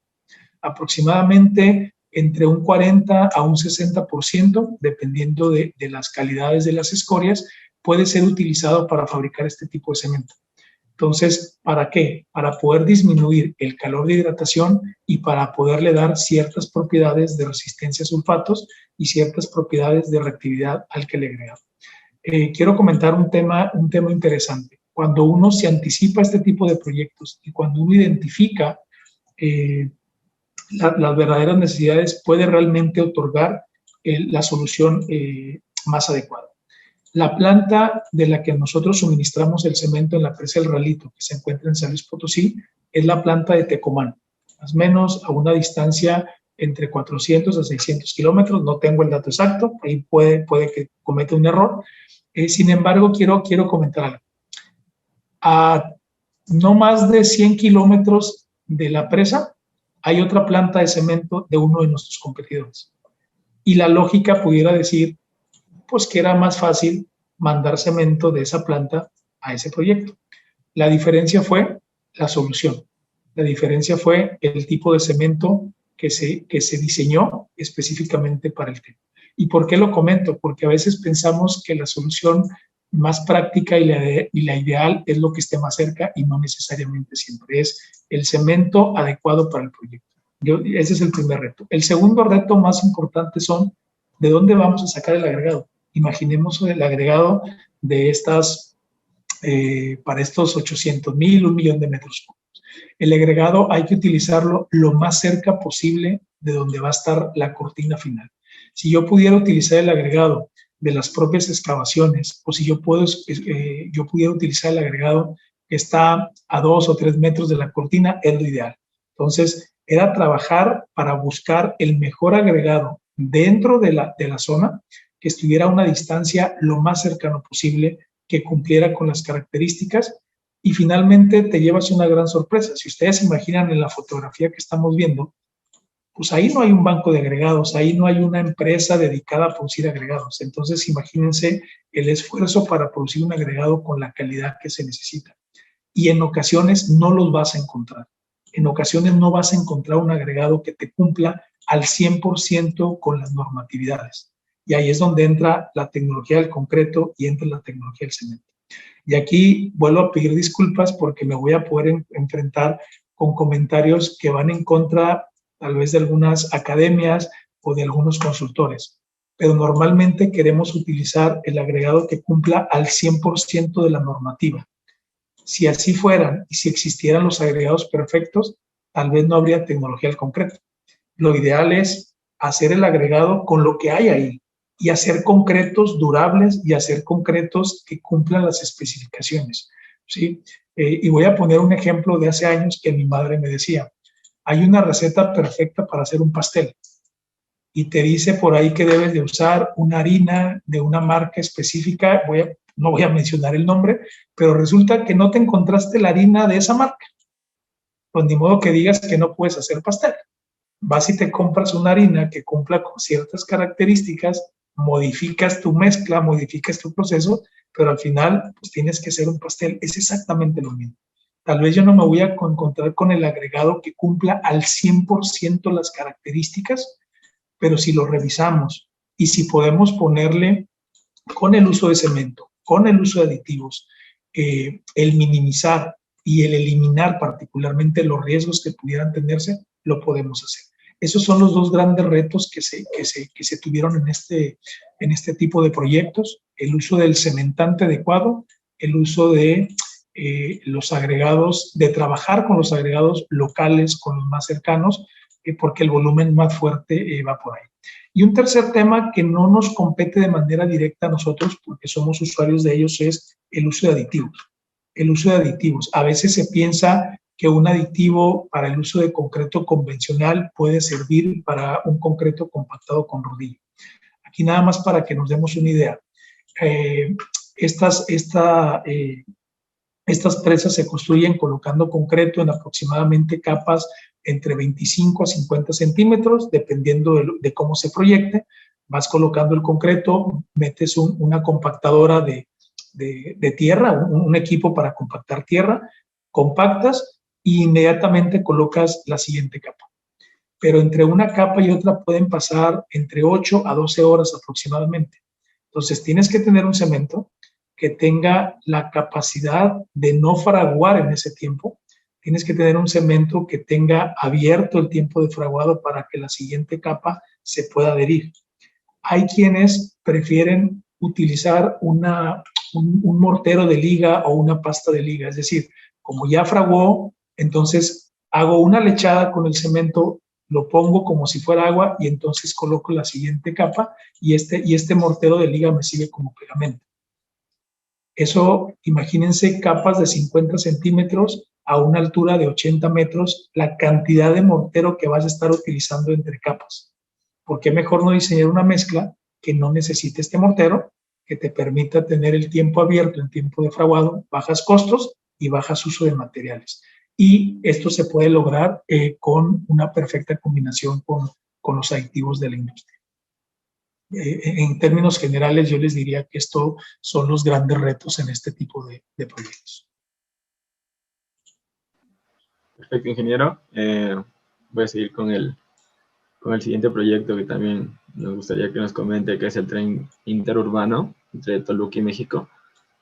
Aproximadamente entre un 40 a un 60%, dependiendo de las calidades de las escorias, puede ser utilizado para fabricar este tipo de cemento. Entonces, ¿para qué? Para poder disminuir el calor de hidratación y para poderle dar ciertas propiedades de resistencia a sulfatos y ciertas propiedades de reactividad álcali agregado. Quiero comentar un tema interesante. Cuando uno se anticipa a este tipo de proyectos y cuando uno identifica las verdaderas necesidades, puede realmente otorgar la solución más adecuada. La planta de la que nosotros suministramos el cemento en la presa El Ralito, que se encuentra en San Luis Potosí, es la planta de Tecomán, más o menos a una distancia entre 400 a 600 kilómetros, no tengo el dato exacto, ahí puede que cometa un error. Sin embargo, quiero comentar algo. A no más de 100 kilómetros de la presa hay otra planta de cemento de uno de nuestros competidores. Y la lógica pudiera decir, pues que era más fácil mandar cemento de esa planta a ese proyecto. La diferencia fue la solución. La diferencia fue el tipo de cemento que se diseñó específicamente para el tema. ¿Y por qué lo comento? Porque a veces pensamos que la solución más práctica y la ideal es lo que esté más cerca, y no necesariamente siempre es el cemento adecuado para el proyecto. Ese es el primer reto. El segundo reto más importante son ¿de dónde vamos a sacar el agregado? Imaginemos el agregado de para estos 800,000, 1,000,000 de metros cúbicos. El agregado hay que utilizarlo lo más cerca posible de donde va a estar la cortina final. Si yo pudiera utilizar el agregado de las propias excavaciones, o si yo pudiera utilizar el agregado que está a 2 o 3 metros de la cortina, es lo ideal. Entonces, era trabajar para buscar el mejor agregado dentro de la zona, que estuviera a una distancia lo más cercano posible, que cumpliera con las características, y finalmente te llevas una gran sorpresa. Si ustedes se imaginan en la fotografía que estamos viendo, pues ahí no hay un banco de agregados, ahí no hay una empresa dedicada a producir agregados. Entonces, imagínense el esfuerzo para producir un agregado con la calidad que se necesita. Y en ocasiones no los vas a encontrar. En ocasiones no vas a encontrar un agregado que te cumpla al 100% con las normatividades. Y ahí es donde entra la tecnología del concreto y entra la tecnología del cemento. Y aquí vuelvo a pedir disculpas porque me voy a poder enfrentar con comentarios que van en contra tal vez de algunas academias o de algunos consultores. Pero normalmente queremos utilizar el agregado que cumpla al 100% de la normativa. Si así fueran y si existieran los agregados perfectos, tal vez no habría tecnología del concreto. Lo ideal es hacer el agregado con lo que hay ahí y hacer concretos durables y hacer concretos que cumplan las especificaciones, ¿sí? Y voy a poner un ejemplo de hace años que mi madre me decía. Hay una receta perfecta para hacer un pastel y te dice por ahí que debes de usar una harina de una marca específica, no voy a mencionar el nombre, pero resulta que no te encontraste la harina de esa marca. Pues ni modo que digas que no puedes hacer pastel. Vas y te compras una harina que cumpla con ciertas características, modificas tu mezcla, modificas tu proceso, pero al final pues tienes que hacer un pastel. Es exactamente lo mismo. Tal vez yo no me voy a encontrar con el agregado que cumpla al 100% las características, pero si lo revisamos y si podemos ponerle con el uso de cemento, con el uso de aditivos, el minimizar y el eliminar particularmente los riesgos que pudieran tenerse, lo podemos hacer. Esos son los dos grandes retos que se tuvieron en este tipo de proyectos: el uso del cementante adecuado, el uso de los agregados, de trabajar con los agregados locales, con los más cercanos, porque el volumen más fuerte va por ahí. Y un tercer tema que no nos compete de manera directa a nosotros, porque somos usuarios de ellos, es el uso de aditivos. El uso de aditivos. A veces se piensa que un aditivo para el uso de concreto convencional puede servir para un concreto compactado con rodillo. Aquí nada más para que nos demos una idea. Estas presas se construyen colocando concreto en aproximadamente capas entre 25 a 50 centímetros, dependiendo de cómo se proyecte. Vas colocando el concreto, metes una compactadora de tierra, un equipo para compactar tierra, compactas e inmediatamente colocas la siguiente capa. Pero entre una capa y otra pueden pasar entre 8 a 12 horas aproximadamente. Entonces tienes que tener un cemento que tenga la capacidad de no fraguar en ese tiempo. Tienes que tener un cemento que tenga abierto el tiempo de fraguado para que la siguiente capa se pueda adherir. Hay quienes prefieren utilizar un mortero de liga o una pasta de liga, es decir, como ya fraguó, entonces hago una lechada con el cemento, lo pongo como si fuera agua y entonces coloco la siguiente capa y este mortero de liga me sirve como pegamento. Eso, imagínense capas de 50 centímetros a una altura de 80 metros, la cantidad de mortero que vas a estar utilizando entre capas. ¿Por qué mejor no diseñar una mezcla que no necesite este mortero, que te permita tener el tiempo abierto en tiempo de fraguado, bajas costos y bajas uso de materiales? Y esto se puede lograr con una perfecta combinación con los aditivos de la industria. En términos generales, yo les diría que estos son los grandes retos en este tipo de proyectos. Perfecto, ingeniero. Voy a seguir con el siguiente proyecto que también nos gustaría que nos comente, que es el tren interurbano entre Toluca y México,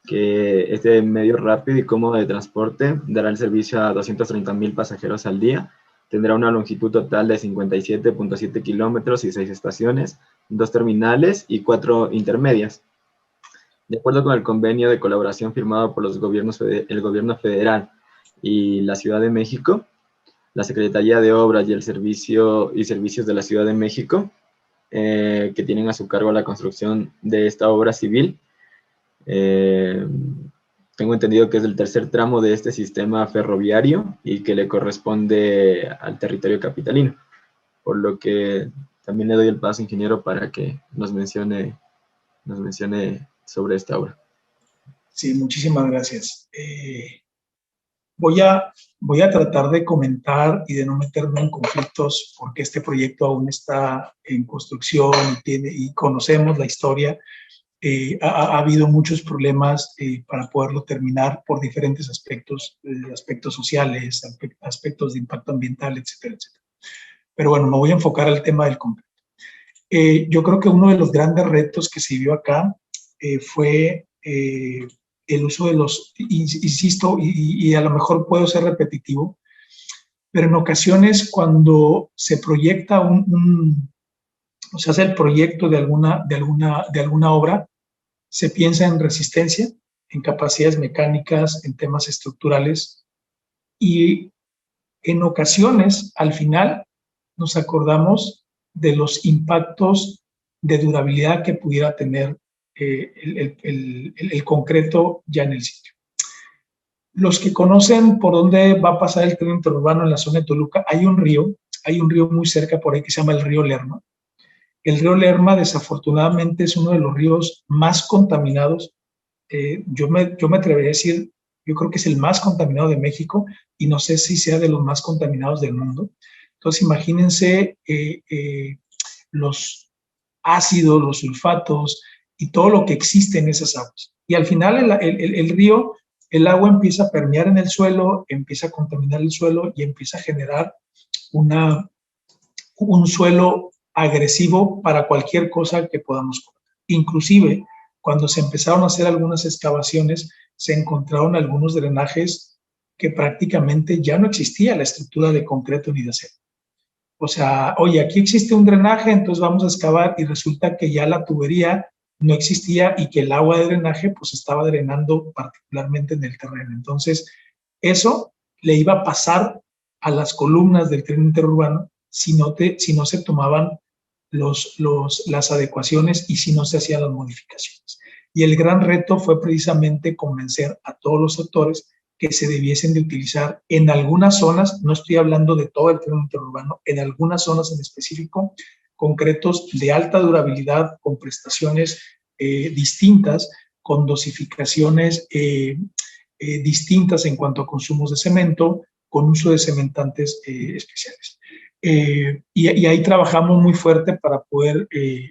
que es de medio rápido y cómodo de transporte, dará el servicio a 230,000 pasajeros al día, tendrá una longitud total de 57.7 kilómetros y 6 estaciones, 2 terminales y 4 intermedias. De acuerdo con el convenio de colaboración firmado por el gobierno federal y la Ciudad de México, la Secretaría de Obras y Servicios de la Ciudad de México, que tienen a su cargo la construcción de esta obra civil. Tengo entendido que es el tercer tramo de este sistema ferroviario y que le corresponde al territorio capitalino, por lo que también le doy el paso, ingeniero, para que nos mencione sobre esta obra. Sí, muchísimas gracias. Voy a tratar de comentar y de no meterme en conflictos porque este proyecto aún está en construcción y conocemos la historia. Ha habido muchos problemas para poderlo terminar por diferentes aspectos sociales, aspectos de impacto ambiental, etcétera, etcétera. Pero bueno, me voy a enfocar al tema del concreto. Yo creo que uno de los grandes retos que se vio acá fue el uso de los, insisto, y a lo mejor puedo ser repetitivo, pero en ocasiones cuando se proyecta o se hace el proyecto de alguna obra, se piensa en resistencia, en capacidades mecánicas, en temas estructurales, y en ocasiones, al final, nos acordamos de los impactos de durabilidad que pudiera tener el concreto ya en el sitio. Los que conocen por dónde va a pasar el tren interurbano en la zona de Toluca, hay un río muy cerca por ahí que se llama el río Lerma. El río Lerma, desafortunadamente, es uno de los ríos más contaminados. Yo me atrevería a decir, yo creo que es el más contaminado de México y no sé si sea de los más contaminados del mundo. Entonces, imagínense los ácidos, los sulfatos y todo lo que existe en esas aguas. Y al final el río, el agua empieza a permear en el suelo, empieza a contaminar el suelo y empieza a generar un suelo agresivo para cualquier cosa que podamos comer. Inclusive, cuando se empezaron a hacer algunas excavaciones, se encontraron algunos drenajes que prácticamente ya no existía la estructura de concreto ni de acero. O sea, oye, aquí existe un drenaje, entonces vamos a excavar y resulta que ya la tubería no existía y que el agua de drenaje pues estaba drenando particularmente en el terreno. Entonces, eso le iba a pasar a las columnas del tren interurbano si no se tomaban las adecuaciones y si no se hacían las modificaciones. Y el gran reto fue precisamente convencer a todos los actores que se debiesen de utilizar en algunas zonas, no estoy hablando de todo el tren interurbano, en algunas zonas en específico, concretos de alta durabilidad, con prestaciones distintas, con dosificaciones distintas en cuanto a consumos de cemento, con uso de cementantes especiales. Y ahí trabajamos muy fuerte para poder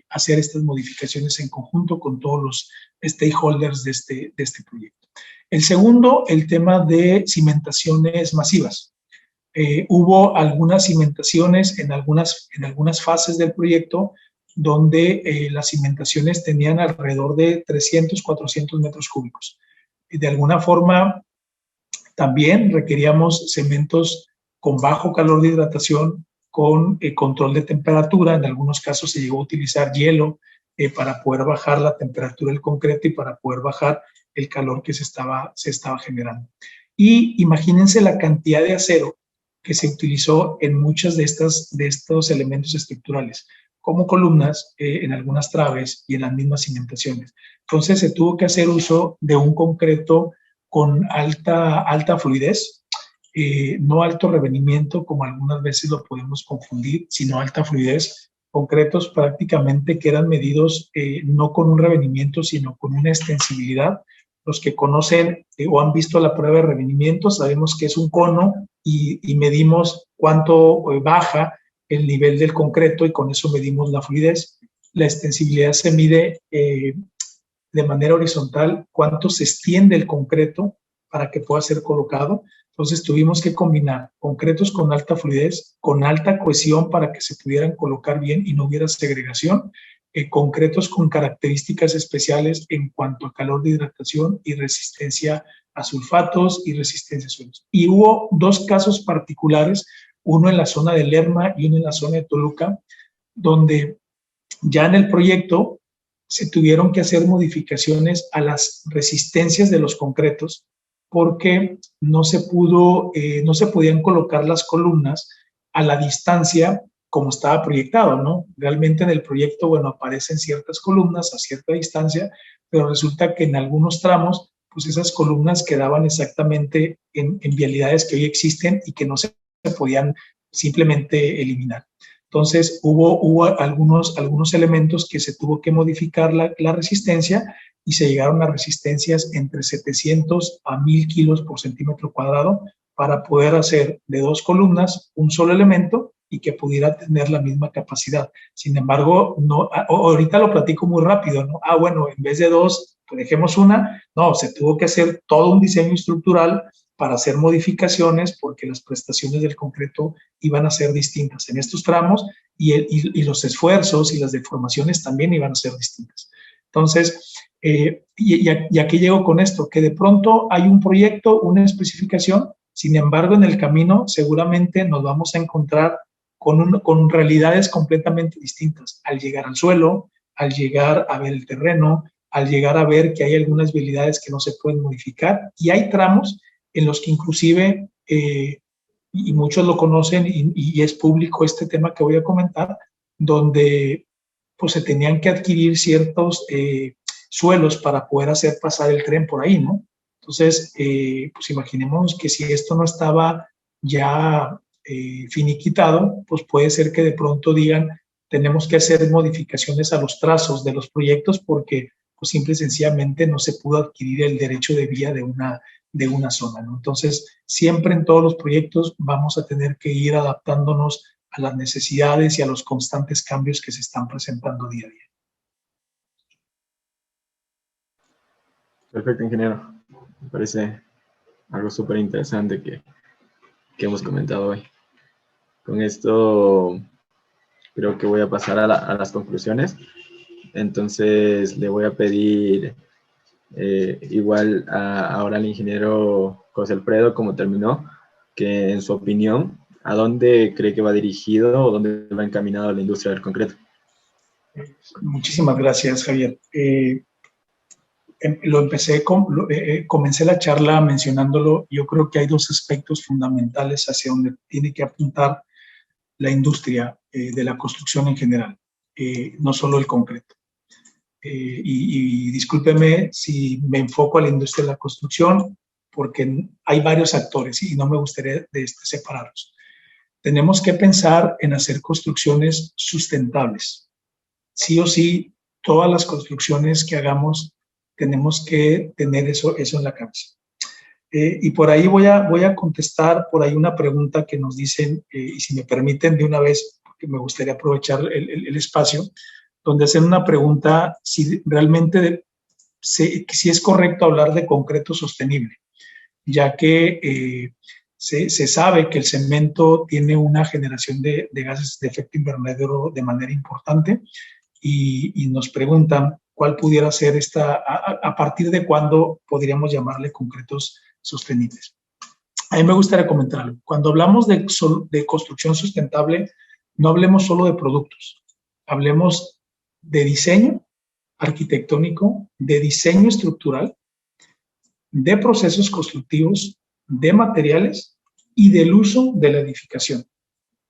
hacer estas modificaciones en conjunto con todos los stakeholders de este proyecto. El segundo, el tema de cimentaciones masivas. Hubo algunas cimentaciones en algunas fases del proyecto donde las cimentaciones tenían alrededor de 300, 400 metros cúbicos. De alguna forma, también requeríamos cementos con bajo calor de hidratación, con control de temperatura. En algunos casos se llegó a utilizar hielo para poder bajar la temperatura del concreto y para poder bajar el calor que se estaba generando. Y imagínense la cantidad de acero que se utilizó en muchos de estos elementos estructurales, como columnas, en algunas traves y en las mismas cimentaciones. Entonces se tuvo que hacer uso de un concreto con alta fluidez, no alto revenimiento, como algunas veces lo podemos confundir, sino alta fluidez, concretos prácticamente que eran medidos no con un revenimiento, sino con una extensibilidad. Los que conocen o han visto la prueba de revenimiento sabemos que es un cono y medimos cuánto baja el nivel del concreto y con eso medimos la fluidez. La extensibilidad se mide de manera horizontal cuánto se extiende el concreto para que pueda ser colocado. Entonces tuvimos que combinar concretos con alta fluidez, con alta cohesión para que se pudieran colocar bien y no hubiera segregación, concretos con características especiales en cuanto a calor de hidratación y resistencia a sulfatos y resistencia a suelos. Y hubo dos casos particulares, uno en la zona de Lerma y uno en la zona de Toluca, donde ya en el proyecto se tuvieron que hacer modificaciones a las resistencias de los concretos porque no se podían colocar las columnas a la distancia como estaba proyectado, ¿no? Realmente en el proyecto, bueno, aparecen ciertas columnas a cierta distancia, pero resulta que en algunos tramos, pues esas columnas quedaban exactamente en vialidades que hoy existen y que no se podían simplemente eliminar. Entonces, hubo algunos elementos que se tuvo que modificar la resistencia y se llegaron a resistencias entre 700 a 1000 kilos por centímetro cuadrado para poder hacer de dos columnas un solo elemento y que pudiera tener la misma capacidad. Sin embargo, no, ahorita lo platico muy rápido, ¿no? Bueno, en vez de dos, pues dejemos una. No, se tuvo que hacer todo un diseño estructural para hacer modificaciones porque las prestaciones del concreto iban a ser distintas en estos tramos y los esfuerzos y las deformaciones también iban a ser distintas. Entonces, y aquí llego con esto, que de pronto hay un proyecto, una especificación, sin embargo, en el camino seguramente nos vamos a encontrar con realidades completamente distintas. Al llegar al suelo, al llegar a ver el terreno, al llegar a ver que hay algunas vialidades que no se pueden modificar y hay tramos en los que inclusive, y muchos lo conocen y es público este tema que voy a comentar, donde pues se tenían que adquirir ciertos suelos para poder hacer pasar el tren por ahí, ¿no? Entonces, pues imaginemos que si esto no estaba ya finiquitado, pues puede ser que de pronto digan, tenemos que hacer modificaciones a los trazos de los proyectos porque pues simple y sencillamente no se pudo adquirir el derecho de vía de una zona, ¿no? Entonces, siempre en todos los proyectos vamos a tener que ir adaptándonos a las necesidades y a los constantes cambios que se están presentando día a día. Perfecto, ingeniero. Me parece algo súper interesante que hemos comentado hoy. Con esto creo que voy a pasar a las conclusiones. Entonces le voy a pedir igual ahora al ingeniero José Alfredo, como terminó, que en su opinión, ¿a dónde cree que va dirigido o dónde va encaminado la industria del concreto? Muchísimas gracias, Javier. Comencé la charla mencionándolo. Yo creo que hay dos aspectos fundamentales hacia donde tiene que apuntar la industria de la construcción en general, no solo el concreto. Y discúlpeme si me enfoco a la industria de la construcción, porque hay varios actores y no me gustaría separarlos. Tenemos que pensar en hacer construcciones sustentables. Sí o sí, todas las construcciones que hagamos tenemos que tener eso en la cabeza. Y por ahí voy a contestar por ahí una pregunta que nos dicen, y si me permiten de una vez, porque me gustaría aprovechar el espacio, donde hacen una pregunta si realmente si es correcto hablar de concreto sostenible, ya que se sabe que el cemento tiene una generación de gases de efecto invernadero de manera importante, y nos preguntan cuál pudiera ser a partir de cuándo podríamos llamarle concretos sostenibles. A mí me gustaría comentarlo. Cuando hablamos de construcción sustentable, no hablemos solo de productos, hablemos de diseño arquitectónico, de diseño estructural, de procesos constructivos, de materiales y del uso de la edificación.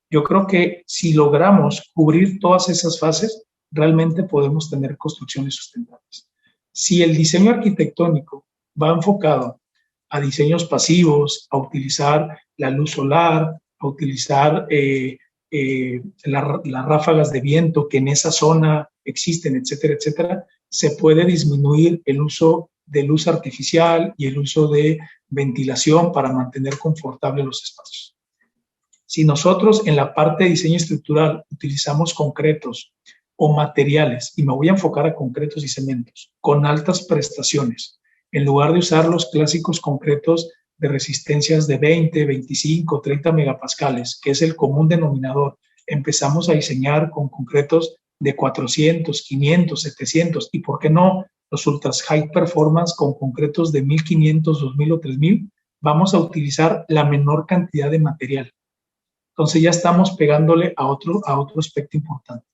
Yo creo que si logramos cubrir todas esas fases, realmente podemos tener construcciones sustentables. Si el diseño arquitectónico va enfocado a diseños pasivos, a utilizar la luz solar, a utilizar las ráfagas de viento que en esa zona existen, etcétera, etcétera, se puede disminuir el uso de luz artificial y el uso de ventilación para mantener confortables los espacios. Si nosotros en la parte de diseño estructural utilizamos concretos o materiales, y me voy a enfocar a concretos y cementos, con altas prestaciones, en lugar de usar los clásicos concretos de resistencias de 20, 25, 30 megapascales, que es el común denominador, empezamos a diseñar con concretos de 400, 500, 700, y por qué no los ultras high performance con concretos de 1500, 2000 o 3000, vamos a utilizar la menor cantidad de material. Entonces ya estamos pegándole a otro aspecto importante.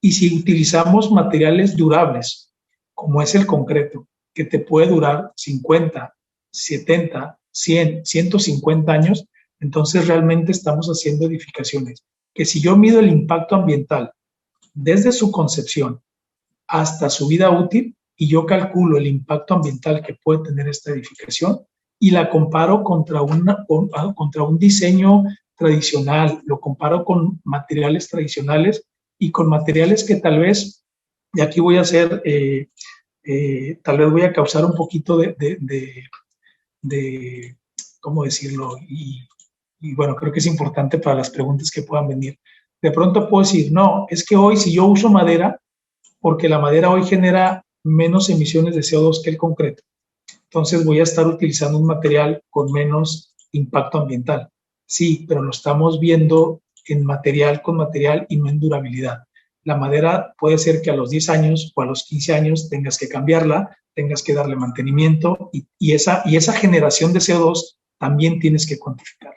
Y si utilizamos materiales durables, como es el concreto, que te puede durar 50, 70, 100, 150 años, entonces realmente estamos haciendo edificaciones que si yo mido el impacto ambiental desde su concepción hasta su vida útil y yo calculo el impacto ambiental que puede tener esta edificación y la comparo contra un diseño tradicional, lo comparo con materiales tradicionales y con materiales que tal vez, y aquí voy a hacer, tal vez voy a causar un poquito de ¿cómo decirlo? Y bueno, creo que es importante para las preguntas que puedan venir. De pronto puedo decir, no, es que hoy si yo uso madera, porque la madera hoy genera menos emisiones de CO2 que el concreto, entonces voy a estar utilizando un material con menos impacto ambiental. Sí, pero lo estamos viendo en material con material y no en durabilidad. La madera puede ser que a los 10 años o a los 15 años tengas que cambiarla, tengas que darle mantenimiento y esa generación de CO2 también tienes que cuantificar.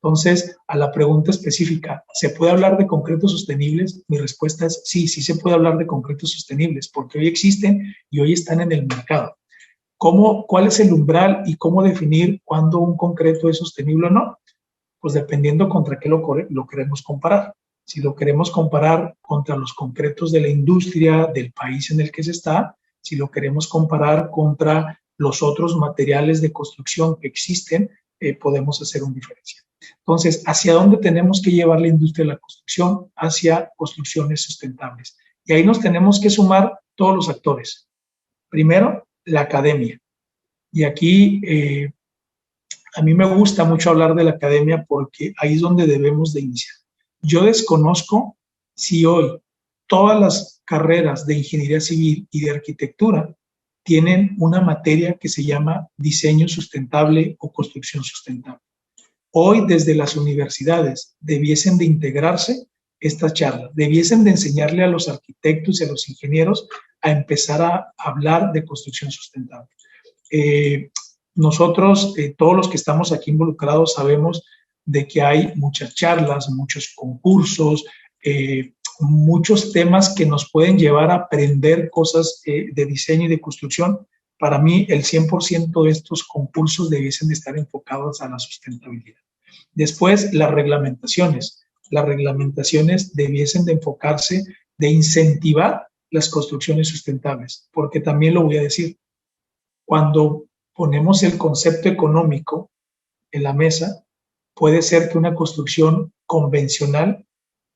Entonces, a la pregunta específica, ¿se puede hablar de concretos sostenibles? Mi respuesta es sí, sí se puede hablar de concretos sostenibles porque hoy existen y hoy están en el mercado. ¿Cuál es el umbral y cómo definir cuándo un concreto es sostenible o no? Pues dependiendo contra qué lo queremos comparar. Si lo queremos comparar contra los concretos de la industria del país en el que se está, si lo queremos comparar contra los otros materiales de construcción que existen, podemos hacer una diferencia. Entonces, ¿hacia dónde tenemos que llevar la industria de la construcción? Hacia construcciones sustentables. Y ahí nos tenemos que sumar todos los actores. Primero, la academia. Y aquí a mí me gusta mucho hablar de la academia porque ahí es donde debemos de iniciar. Yo desconozco si hoy todas las carreras de ingeniería civil y de arquitectura tienen una materia que se llama diseño sustentable o construcción sustentable. Hoy desde las universidades debiesen de integrarse esta charla, debiesen de enseñarle a los arquitectos y a los ingenieros a empezar a hablar de construcción sustentable. Nosotros, todos los que estamos aquí involucrados, sabemos de que hay muchas charlas, muchos concursos, muchos temas que nos pueden llevar a aprender cosas de diseño y de construcción. Para mí, el 100% de estos concursos debiesen de estar enfocados a la sustentabilidad. Después, las reglamentaciones. Las reglamentaciones debiesen de enfocarse de incentivar las construcciones sustentables, porque también lo voy a decir, cuando ponemos el concepto económico en la mesa, puede ser que una construcción convencional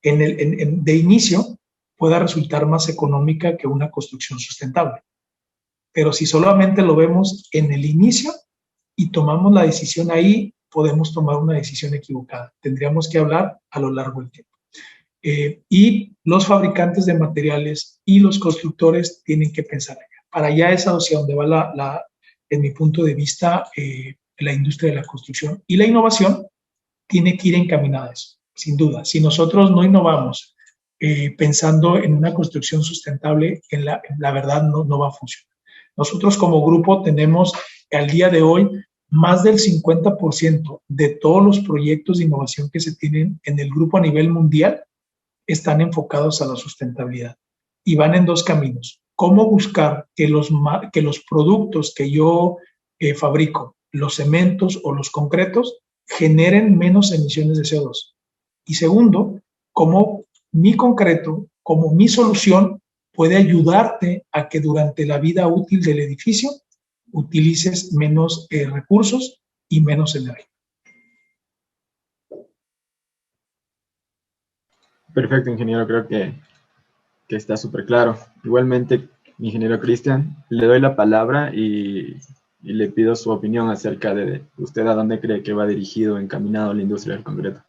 de inicio pueda resultar más económica que una construcción sustentable. Pero si solamente lo vemos en el inicio y tomamos la decisión ahí, podemos tomar una decisión equivocada. Tendríamos que hablar a lo largo del tiempo. Y los fabricantes de materiales y los constructores tienen que pensar allá. Para allá es hacia donde va en mi punto de vista, la industria de la construcción. Y la innovación tiene que ir encaminada a eso, sin duda. Si nosotros no innovamos pensando en una construcción sustentable, la verdad no va a funcionar. Nosotros como grupo tenemos al día de hoy más del 50% de todos los proyectos de innovación que se tienen en el grupo a nivel mundial están enfocados a la sustentabilidad y van en dos caminos. Cómo buscar que los productos que yo fabrico, los cementos o los concretos, generen menos emisiones de CO2. Y segundo, cómo mi concreto, como mi solución, puede ayudarte a que durante la vida útil del edificio utilices menos recursos y menos energía. Perfecto, ingeniero, creo que está súper claro. Igualmente, ingeniero Cristian, le doy la palabra y le pido su opinión acerca de usted a dónde cree que va dirigido, encaminado la industria del concreto.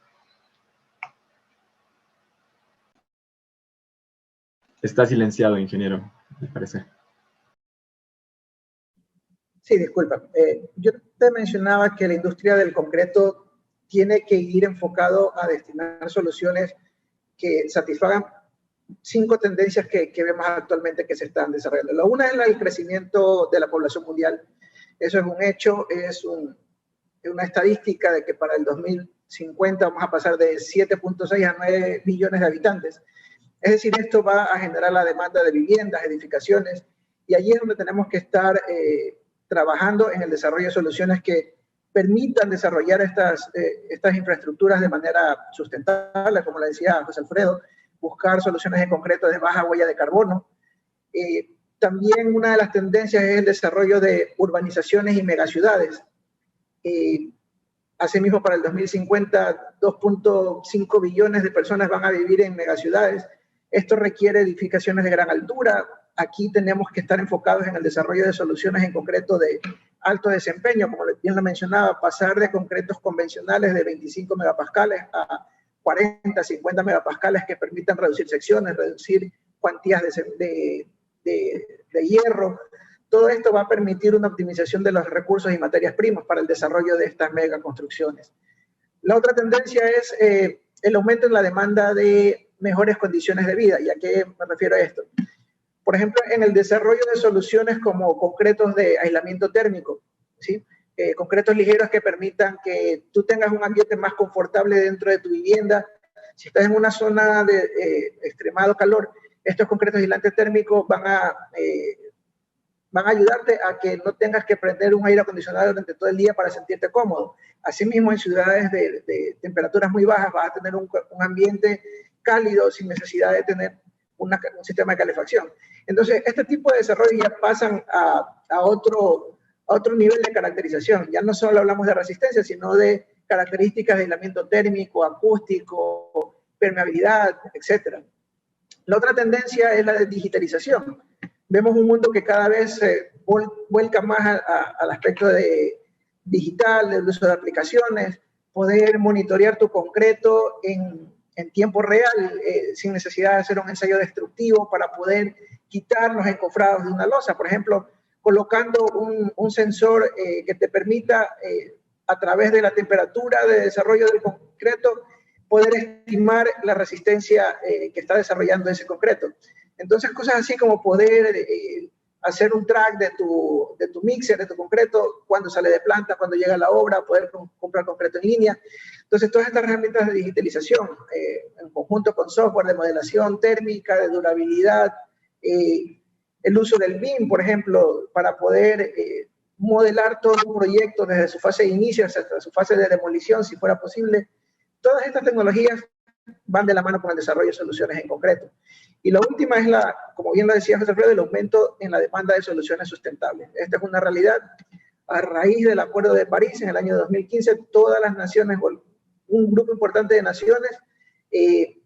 Está silenciado, ingeniero, me parece. Sí, disculpa. Yo te mencionaba que la industria del concreto tiene que ir enfocado a destinar soluciones que satisfagan 5 tendencias que vemos actualmente que se están desarrollando. La una es el crecimiento de la población mundial. Eso es un hecho, es una estadística de que para el 2050 vamos a pasar de 7.6 a 9 billones de habitantes. Es decir, esto va a generar la demanda de viviendas, edificaciones, y allí es donde tenemos que estar trabajando en el desarrollo de soluciones que permitan desarrollar estas infraestructuras de manera sustentable, como le decía José Alfredo, buscar soluciones de concreto de baja huella de carbono. También una de las tendencias es el desarrollo de urbanizaciones y megaciudades. Asimismo, para el 2050, 2.5 billones de personas van a vivir en megaciudades. Esto requiere edificaciones de gran altura. Aquí tenemos que estar enfocados en el desarrollo de soluciones en concreto de alto desempeño, como bien lo mencionaba, pasar de concretos convencionales de 25 megapascales a 40, 50 megapascales que permitan reducir secciones, reducir cuantías de hierro. Todo esto va a permitir una optimización de los recursos y materias primas para el desarrollo de estas megaconstrucciones. La otra tendencia es el aumento en la demanda de mejores condiciones de vida. ¿Y a qué me refiero a esto? Por ejemplo, en el desarrollo de soluciones como concretos de aislamiento térmico, ¿sí? Concretos ligeros que permitan que tú tengas un ambiente más confortable dentro de tu vivienda. Si estás en una zona de extremado calor, estos concretos aislantes térmicos van a ayudarte a que no tengas que prender un aire acondicionado durante todo el día para sentirte cómodo. Asimismo, en ciudades de temperaturas muy bajas vas a tener un ambiente cálido sin necesidad de tener un sistema de calefacción. Entonces, este tipo de desarrollo ya pasan a otro nivel de caracterización. Ya no solo hablamos de resistencia, sino de características de aislamiento térmico, acústico, permeabilidad, etc. La otra tendencia es la de digitalización. Vemos un mundo que cada vez se vuelca más al aspecto digital, del uso de aplicaciones, poder monitorear tu concreto en tiempo real, sin necesidad de hacer un ensayo destructivo para poder quitar los encofrados de una losa. Por ejemplo, colocando un sensor que te permita, a través de la temperatura de desarrollo del concreto, poder estimar la resistencia que está desarrollando ese concreto. Entonces, cosas así como poder hacer un track de tu mixer, de tu concreto, cuando sale de planta, cuando llega a la obra, poder comprar concreto en línea. Entonces, todas estas herramientas de digitalización, en conjunto con software de modelación térmica, de durabilidad, el uso del BIM, por ejemplo, para poder modelar todo un proyecto desde su fase de inicio hasta su fase de demolición, si fuera posible. Todas estas tecnologías van de la mano con el desarrollo de soluciones en concreto. Y la última es, como bien lo decía José Alfredo, el aumento en la demanda de soluciones sustentables. Esta es una realidad. A raíz del Acuerdo de París, en el año 2015, todas las naciones, un grupo importante de naciones,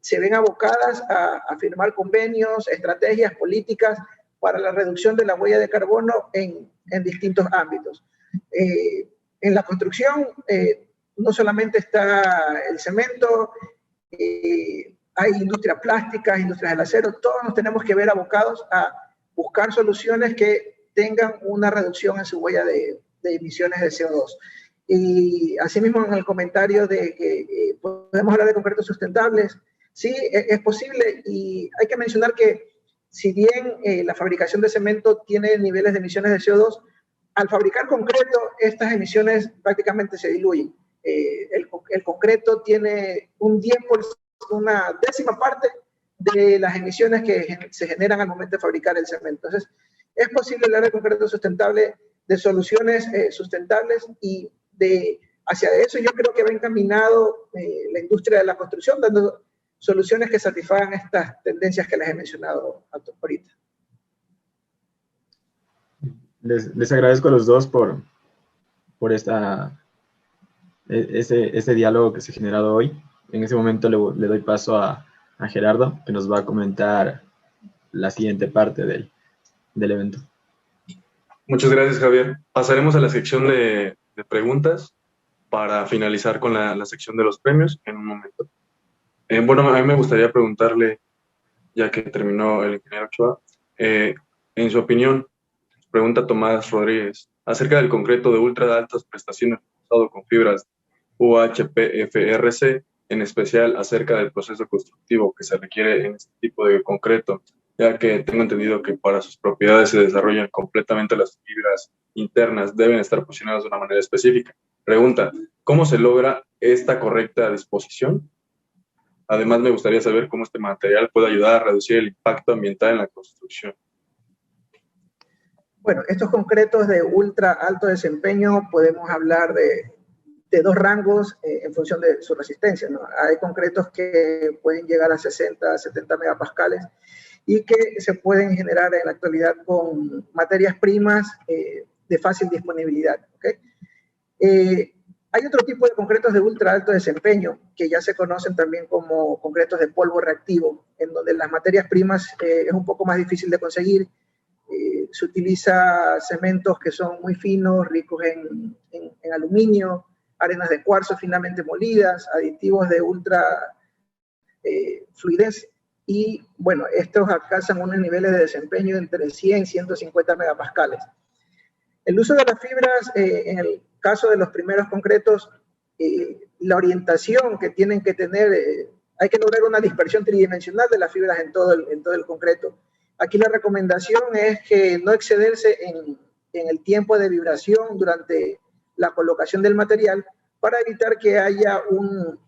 se ven abocadas a firmar convenios, estrategias, políticas para la reducción de la huella de carbono en distintos ámbitos. En la construcción, no solamente está el cemento, hay industrias plásticas, industrias del acero, todos nos tenemos que ver abocados a buscar soluciones que tengan una reducción en su huella de emisiones de CO2. Y asimismo en el comentario de que podemos hablar de concretos sustentables, sí, es posible, y hay que mencionar que si bien la fabricación de cemento tiene niveles de emisiones de CO2, al fabricar concreto estas emisiones prácticamente se diluyen. El concreto tiene un 10%, una décima parte de las emisiones que se generan al momento de fabricar el cemento. Entonces, es posible hablar de concreto sustentable, de soluciones sustentables, y hacia eso yo creo que va encaminado la industria de la construcción, dando soluciones que satisfagan estas tendencias que les he mencionado ahorita. Les agradezco a los dos por ese diálogo que se ha generado hoy. En ese momento le doy paso a Gerardo, que nos va a comentar la siguiente parte del evento. Muchas gracias, Javier. Pasaremos a la sección de preguntas para finalizar con la sección de los premios en un momento. Bueno, a mí me gustaría preguntarle, ya que terminó el ingeniero Ochoa, en su opinión, pregunta Tomás Rodríguez, acerca del concreto de ultra altas prestaciones usado con fibras UHPFRC, en especial acerca del proceso constructivo que se requiere en este tipo de concreto, ya que tengo entendido que para sus propiedades se desarrollan completamente las fibras internas, deben estar posicionadas de una manera específica. Pregunta, ¿cómo se logra esta correcta disposición? Además, me gustaría saber cómo este material puede ayudar a reducir el impacto ambiental en la construcción. Bueno, estos concretos de ultra alto desempeño podemos hablar de dos rangos en función de su resistencia, ¿no? Hay concretos que pueden llegar a 60, 70 megapascales y que se pueden generar en la actualidad con materias primas de fácil disponibilidad, ¿okay? Hay otro tipo de concretos de ultra alto desempeño que ya se conocen también como concretos de polvo reactivo, en donde las materias primas es un poco más difícil de conseguir. Se utiliza cementos que son muy finos, ricos en aluminio, arenas de cuarzo finamente molidas, aditivos de ultra fluidez, y bueno, estos alcanzan unos niveles de desempeño entre 100 y 150 megapascales. El uso de las fibras, en el caso de los primeros concretos, la orientación que tienen que tener, hay que lograr una dispersión tridimensional de las fibras en todo el concreto. Aquí la recomendación es que no excederse en el tiempo de vibración durante la colocación del material para evitar que haya un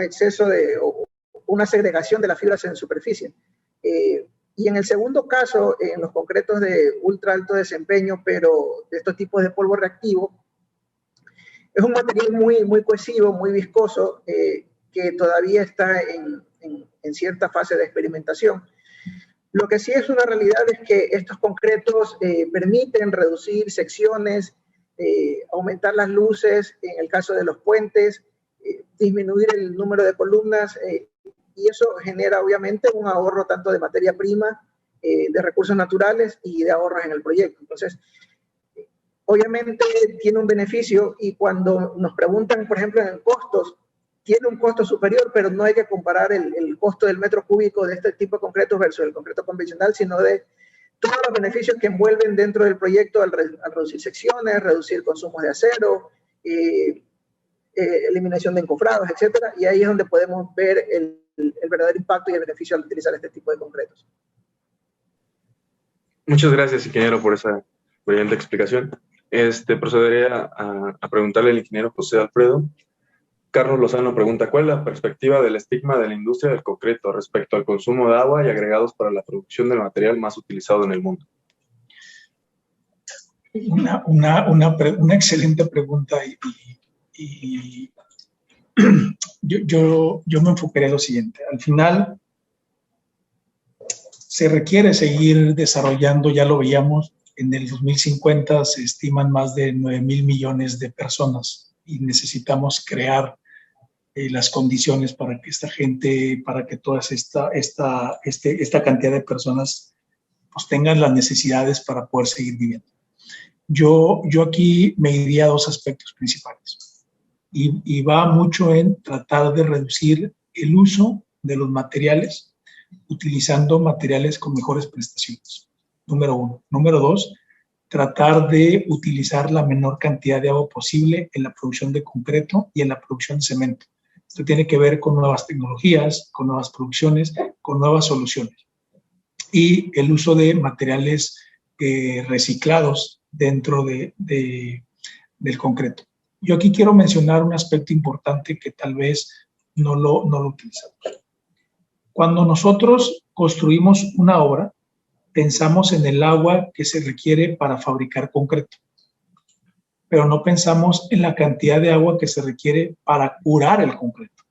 exceso o una segregación de las fibras en superficie. Y en el segundo caso, en los concretos de ultra alto desempeño, pero de estos tipos de polvo reactivo, es un material muy cohesivo, muy viscoso, que todavía está en cierta fase de experimentación. Lo que sí es una realidad es que estos concretos permiten reducir secciones, aumentar las luces en el caso de los puentes, disminuir el número de columnas, y eso genera obviamente un ahorro tanto de materia prima, de recursos naturales y de ahorros en el proyecto. Entonces, obviamente tiene un beneficio, y cuando nos preguntan, por ejemplo, en costos, tiene un costo superior, pero no hay que comparar el costo del metro cúbico de este tipo de concretos versus el concreto convencional, sino de todos los beneficios que envuelven dentro del proyecto al reducir secciones, reducir consumos de acero, eliminación de encofrados, etcétera, y ahí es donde podemos ver el verdadero impacto y el beneficio al utilizar este tipo de concretos. Muchas gracias, ingeniero, por esa brillante explicación. Procederé a preguntarle al ingeniero José Alfredo. Carlos Lozano pregunta, ¿cuál es la perspectiva del estigma de la industria del concreto respecto al consumo de agua y agregados para la producción del material más utilizado en el mundo? Una excelente pregunta y yo me enfocaré en lo siguiente. Al final, se requiere seguir desarrollando, ya lo veíamos, en el 2050 se estiman más de 9,000 millones de personas y necesitamos crear las condiciones para que esta gente, para que toda esta cantidad de personas pues tengan las necesidades para poder seguir viviendo. Yo aquí me iría a dos aspectos principales y va mucho en tratar de reducir el uso de los materiales utilizando materiales con mejores prestaciones, número uno. Número dos, tratar de utilizar la menor cantidad de agua posible en la producción de concreto y en la producción de cemento. Esto tiene que ver con nuevas tecnologías, con nuevas producciones, con nuevas soluciones. Y el uso de materiales reciclados dentro del concreto. Yo aquí quiero mencionar un aspecto importante que tal vez no lo utilizamos. Cuando nosotros construimos una obra, pensamos en el agua que se requiere para fabricar concreto, pero no pensamos en la cantidad de agua que se requiere para curar el concreto,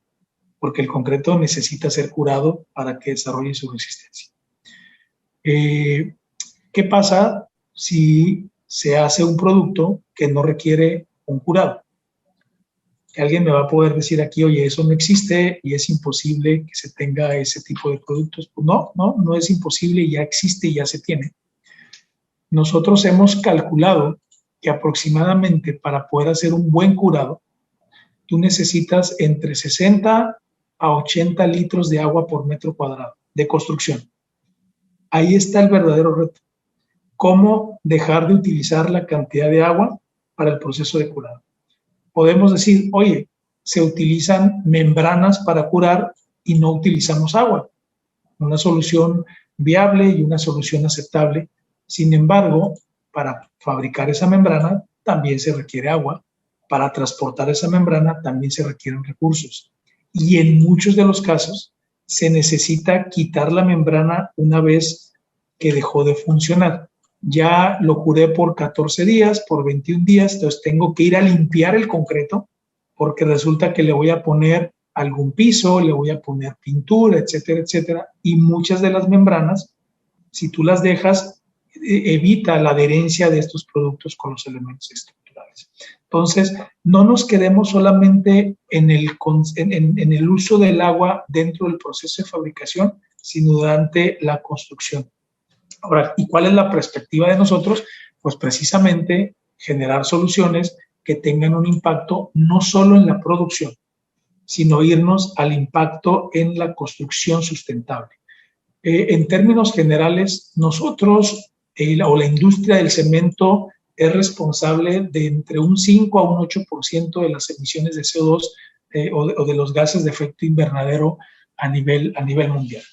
porque el concreto necesita ser curado para que desarrolle su resistencia. ¿Qué pasa si se hace un producto que no requiere un curado? Que alguien me va a poder decir aquí, oye, eso no existe y es imposible que se tenga ese tipo de productos. Pues no es imposible, ya existe y ya se tiene. Nosotros hemos calculado que aproximadamente para poder hacer un buen curado, tú necesitas entre 60 a 80 litros de agua por metro cuadrado de construcción. Ahí está el verdadero reto. ¿Cómo dejar de utilizar la cantidad de agua para el proceso de curado? Podemos decir, oye, se utilizan membranas para curar y no utilizamos agua. Una solución viable y una solución aceptable. Sin embargo, para fabricar esa membrana también se requiere agua. Para transportar esa membrana también se requieren recursos. Y en muchos de los casos se necesita quitar la membrana una vez que dejó de funcionar. Ya lo curé por 14 días, por 21 días, entonces tengo que ir a limpiar el concreto porque resulta que le voy a poner algún piso, le voy a poner pintura, etcétera, etcétera. Y muchas de las membranas, si tú las dejas, evita la adherencia de estos productos con los elementos estructurales. Entonces, no nos quedemos solamente en el uso del agua dentro del proceso de fabricación, sino durante la construcción. Ahora, ¿y cuál es la perspectiva de nosotros? Pues precisamente generar soluciones que tengan un impacto no solo en la producción, sino irnos al impacto en la construcción sustentable. En términos generales, nosotros o la industria del cemento es responsable de entre un 5 a un 8% de las emisiones de CO2 o de los gases de efecto invernadero a nivel mundial.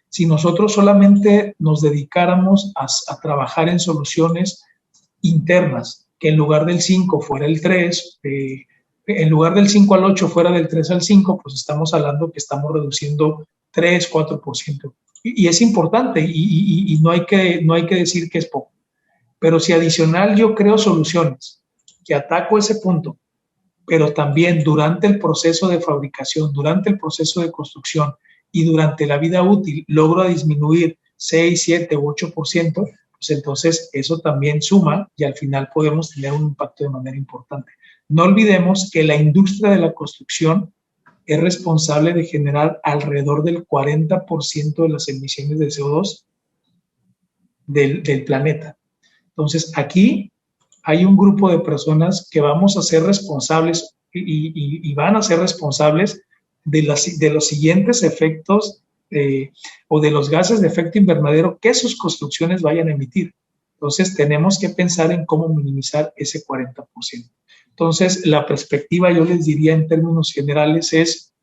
Si nosotros solamente nos dedicáramos a trabajar en soluciones internas, que en lugar del 5 fuera el 3, en lugar del 5 al 8 fuera del 3 al 5, pues estamos hablando que estamos reduciendo 3, 4%. Y es importante y no hay que decir que es poco. Pero si adicional yo creo soluciones que ataco ese punto, pero también durante el proceso de fabricación, durante el proceso de construcción, y durante la vida útil logro disminuir 6, 7 u 8%, pues entonces eso también suma y al final podemos tener un impacto de manera importante. No olvidemos que la industria de la construcción es responsable de generar alrededor del 40% de las emisiones de CO2 del planeta. Entonces aquí hay un grupo de personas que vamos a ser responsables y van a ser responsables de los siguientes efectos o de los gases de efecto invernadero que sus construcciones vayan a emitir. Entonces, tenemos que pensar en cómo minimizar ese 40%. Entonces, la perspectiva, yo les diría en términos generales, es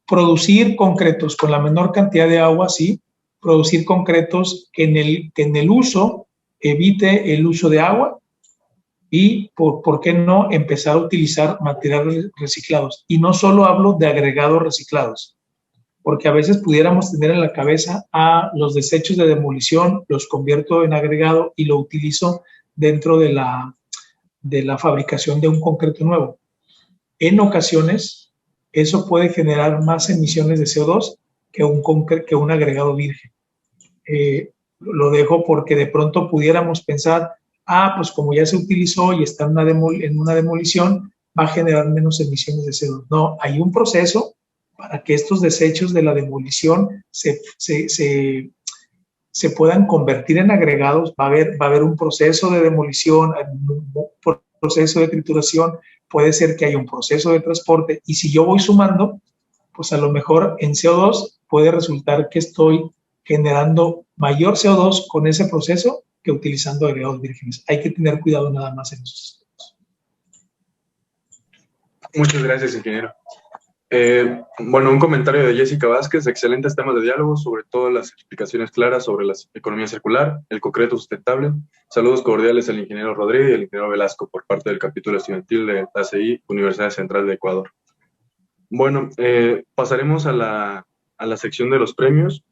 producir concretos con la menor cantidad de agua, sí, producir concretos que en el uso evite el uso de agua y, ¿por qué no?, empezar a utilizar materiales reciclados. Y no solo hablo de agregados reciclados, porque a veces pudiéramos tener en la cabeza los desechos de demolición, los convierto en agregado y lo utilizo dentro de la fabricación de un concreto nuevo. En ocasiones, eso puede generar más emisiones de CO2 que un agregado virgen. Lo dejo porque de pronto pudiéramos pensar, pues como ya se utilizó y está en una demolición, va a generar menos emisiones de CO2. No, hay un proceso para que estos desechos de la demolición se puedan convertir en agregados. Va a haber un proceso de demolición, un proceso de trituración, puede ser que haya un proceso de transporte, y si yo voy sumando, pues a lo mejor en CO2 puede resultar que estoy generando mayor CO2 con ese proceso que utilizando agregados vírgenes. Hay que tener cuidado nada más en esos aspectos. Muchas gracias, ingeniero. Bueno, un comentario de Jessica Vázquez: excelentes temas de diálogo, sobre todo las explicaciones claras sobre la economía circular, el concreto sustentable. Saludos cordiales al ingeniero Rodríguez y al ingeniero Velasco por parte del capítulo estudiantil de ACI, Universidad Central de Ecuador. Bueno, pasaremos a la sección de los premios.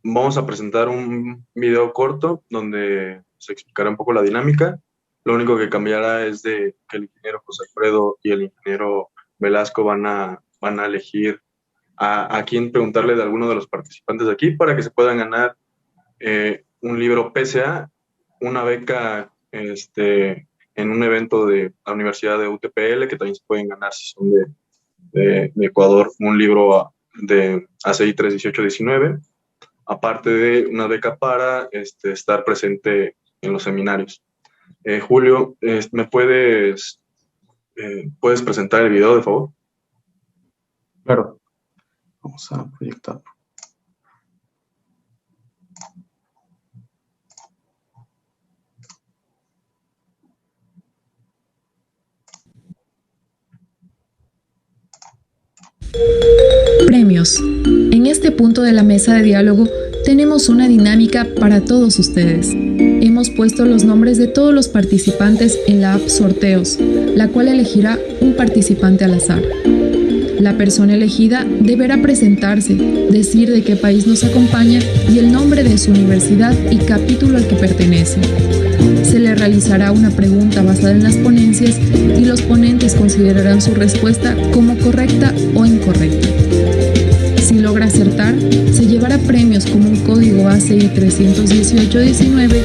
Vamos a presentar un video corto donde se explicará un poco la dinámica. Lo único que cambiará es de que el ingeniero José Alfredo y el ingeniero Velasco van a elegir a quién preguntarle de alguno de los participantes de aquí para que se puedan ganar un libro PSA, una beca en un evento de la Universidad de UTPL, que también se pueden ganar si son de Ecuador, un libro de ACI 31819, aparte de una beca para estar presente en los seminarios. Julio, ¿me puedes presentar el video, de favor? Claro, vamos a proyectar. Premios. En este punto de la mesa de diálogo tenemos una dinámica para todos ustedes. Hemos puesto los nombres de todos los participantes en la app Sorteos, la cual elegirá un participante al azar. La persona elegida deberá presentarse, decir de qué país nos acompaña y el nombre de su universidad y capítulo al que pertenece. Se le realizará una pregunta basada en las ponencias y los ponentes considerarán su respuesta como correcta o incorrecta. Si logra acertar, se llevará premios como un código ACI 31819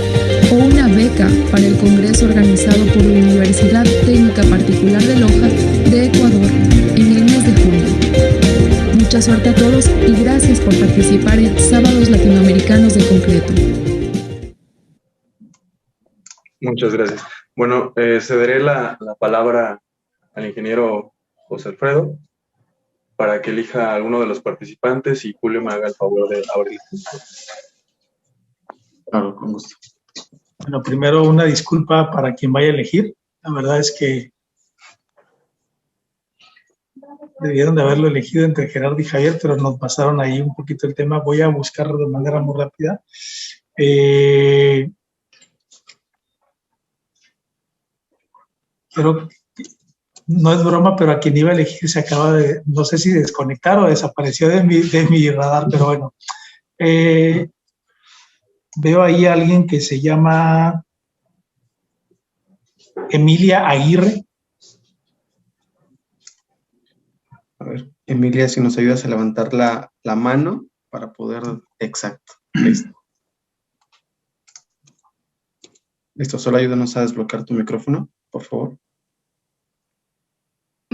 o una beca para el congreso organizado por la Universidad Técnica Particular de Loja de Ecuador en el mes de julio. Mucha suerte a todos y gracias por participar en Sábados Latinoamericanos de Concreto. Muchas gracias. Bueno, cederé la palabra al ingeniero José Alfredo para que elija a alguno de los participantes y Julio me haga el favor de abrir. Claro, con gusto. Bueno, primero una disculpa para quien vaya a elegir. La verdad es que debieron de haberlo elegido entre Gerardo y Javier, pero nos pasaron ahí un poquito el tema. Voy a buscarlo de manera muy rápida. Pero no es broma, pero a quien iba a elegir se acaba de, no sé si desconectar o desapareció de mi radar, pero bueno. Veo ahí a alguien que se llama Emilia Aguirre. A ver, Emilia, si nos ayudas a levantar la mano para poder... Exacto, listo. Listo, solo ayúdanos a desbloquear tu micrófono, por favor.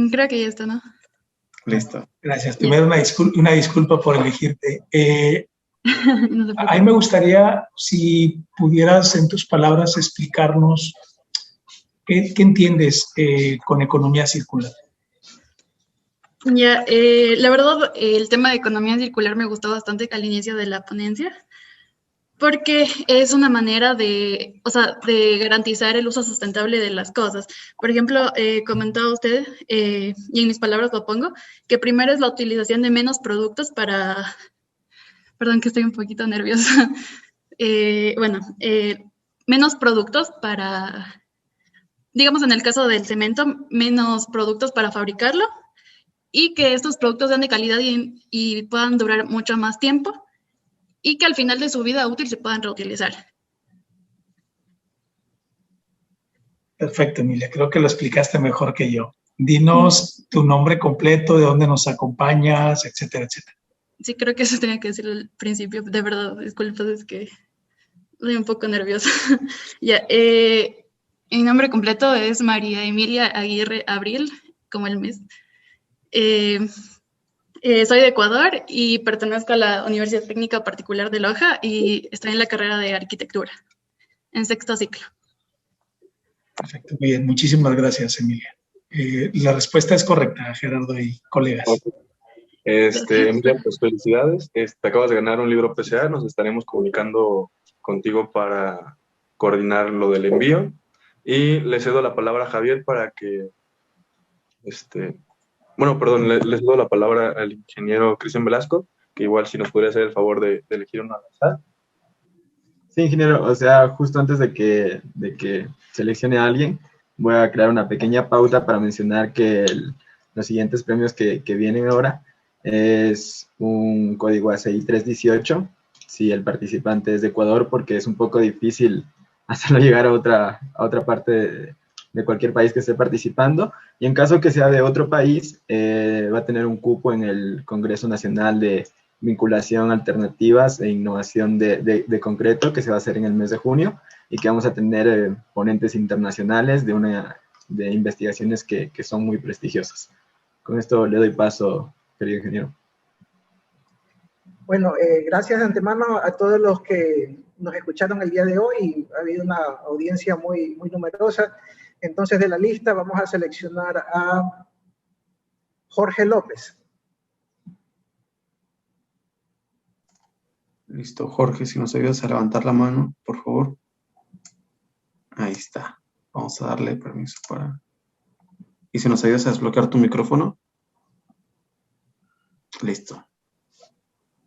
Creo que ya está, ¿no? Listo. Gracias. Primero una disculpa por elegirte. No se A mí me gustaría, si pudieras en tus palabras explicarnos qué entiendes con economía circular. Ya, la verdad, el tema de economía circular me gustó bastante al inicio de la ponencia, porque es una manera de garantizar el uso sustentable de las cosas. Por ejemplo, comentaba usted, y en mis palabras lo pongo, que primero es la utilización de menos productos para Perdón que estoy un poquito nerviosa. Bueno, menos productos para, digamos en el caso del cemento, menos productos para fabricarlo y que estos productos sean de calidad y puedan durar mucho más tiempo y que al final de su vida útil se puedan reutilizar. Perfecto, Emilia. Creo que lo explicaste mejor que yo. Dinos tu nombre completo, de dónde nos acompañas, etcétera, etcétera. Sí, creo que eso tenía que decir al principio. De verdad, disculpas, es que estoy un poco nerviosa. Ya, mi nombre completo es María Emilia Aguirre Abril, como el mes. Soy de Ecuador y pertenezco a la Universidad Técnica Particular de Loja y estoy en la carrera de arquitectura, en 6º ciclo. Perfecto, muy bien. Muchísimas gracias, Emilia. La respuesta es correcta, Gerardo y colegas. Emilia, pues felicidades. Te acabas de ganar un libro PCA. Nos estaremos comunicando contigo para coordinar lo del envío. Y le cedo la palabra a Javier para que... Bueno, perdón, le cedo la palabra al ingeniero Cristian Velasco, que igual si nos podría hacer el favor de elegir una al azar. Sí, ingeniero, o sea, justo antes de que seleccione a alguien, voy a crear una pequeña pauta para mencionar que los siguientes premios que vienen ahora es un código ACI 318, si el participante es de Ecuador, porque es un poco difícil hacerlo llegar a otra parte de cualquier país que esté participando, y en caso que sea de otro país, va a tener un cupo en el Congreso Nacional de Vinculación, Alternativas e Innovación de Concreto, que se va a hacer en el mes de junio, y que vamos a tener ponentes internacionales de investigaciones que son muy prestigiosas. Con esto le doy paso, querido ingeniero. Bueno, gracias de antemano a todos los que nos escucharon el día de hoy. Ha habido una audiencia muy numerosa. Entonces, de la lista vamos a seleccionar a Jorge López. Listo, Jorge, si nos ayudas a levantar la mano, por favor. Ahí está. Vamos a darle permiso para... Y si nos ayudas a desbloquear tu micrófono. Listo.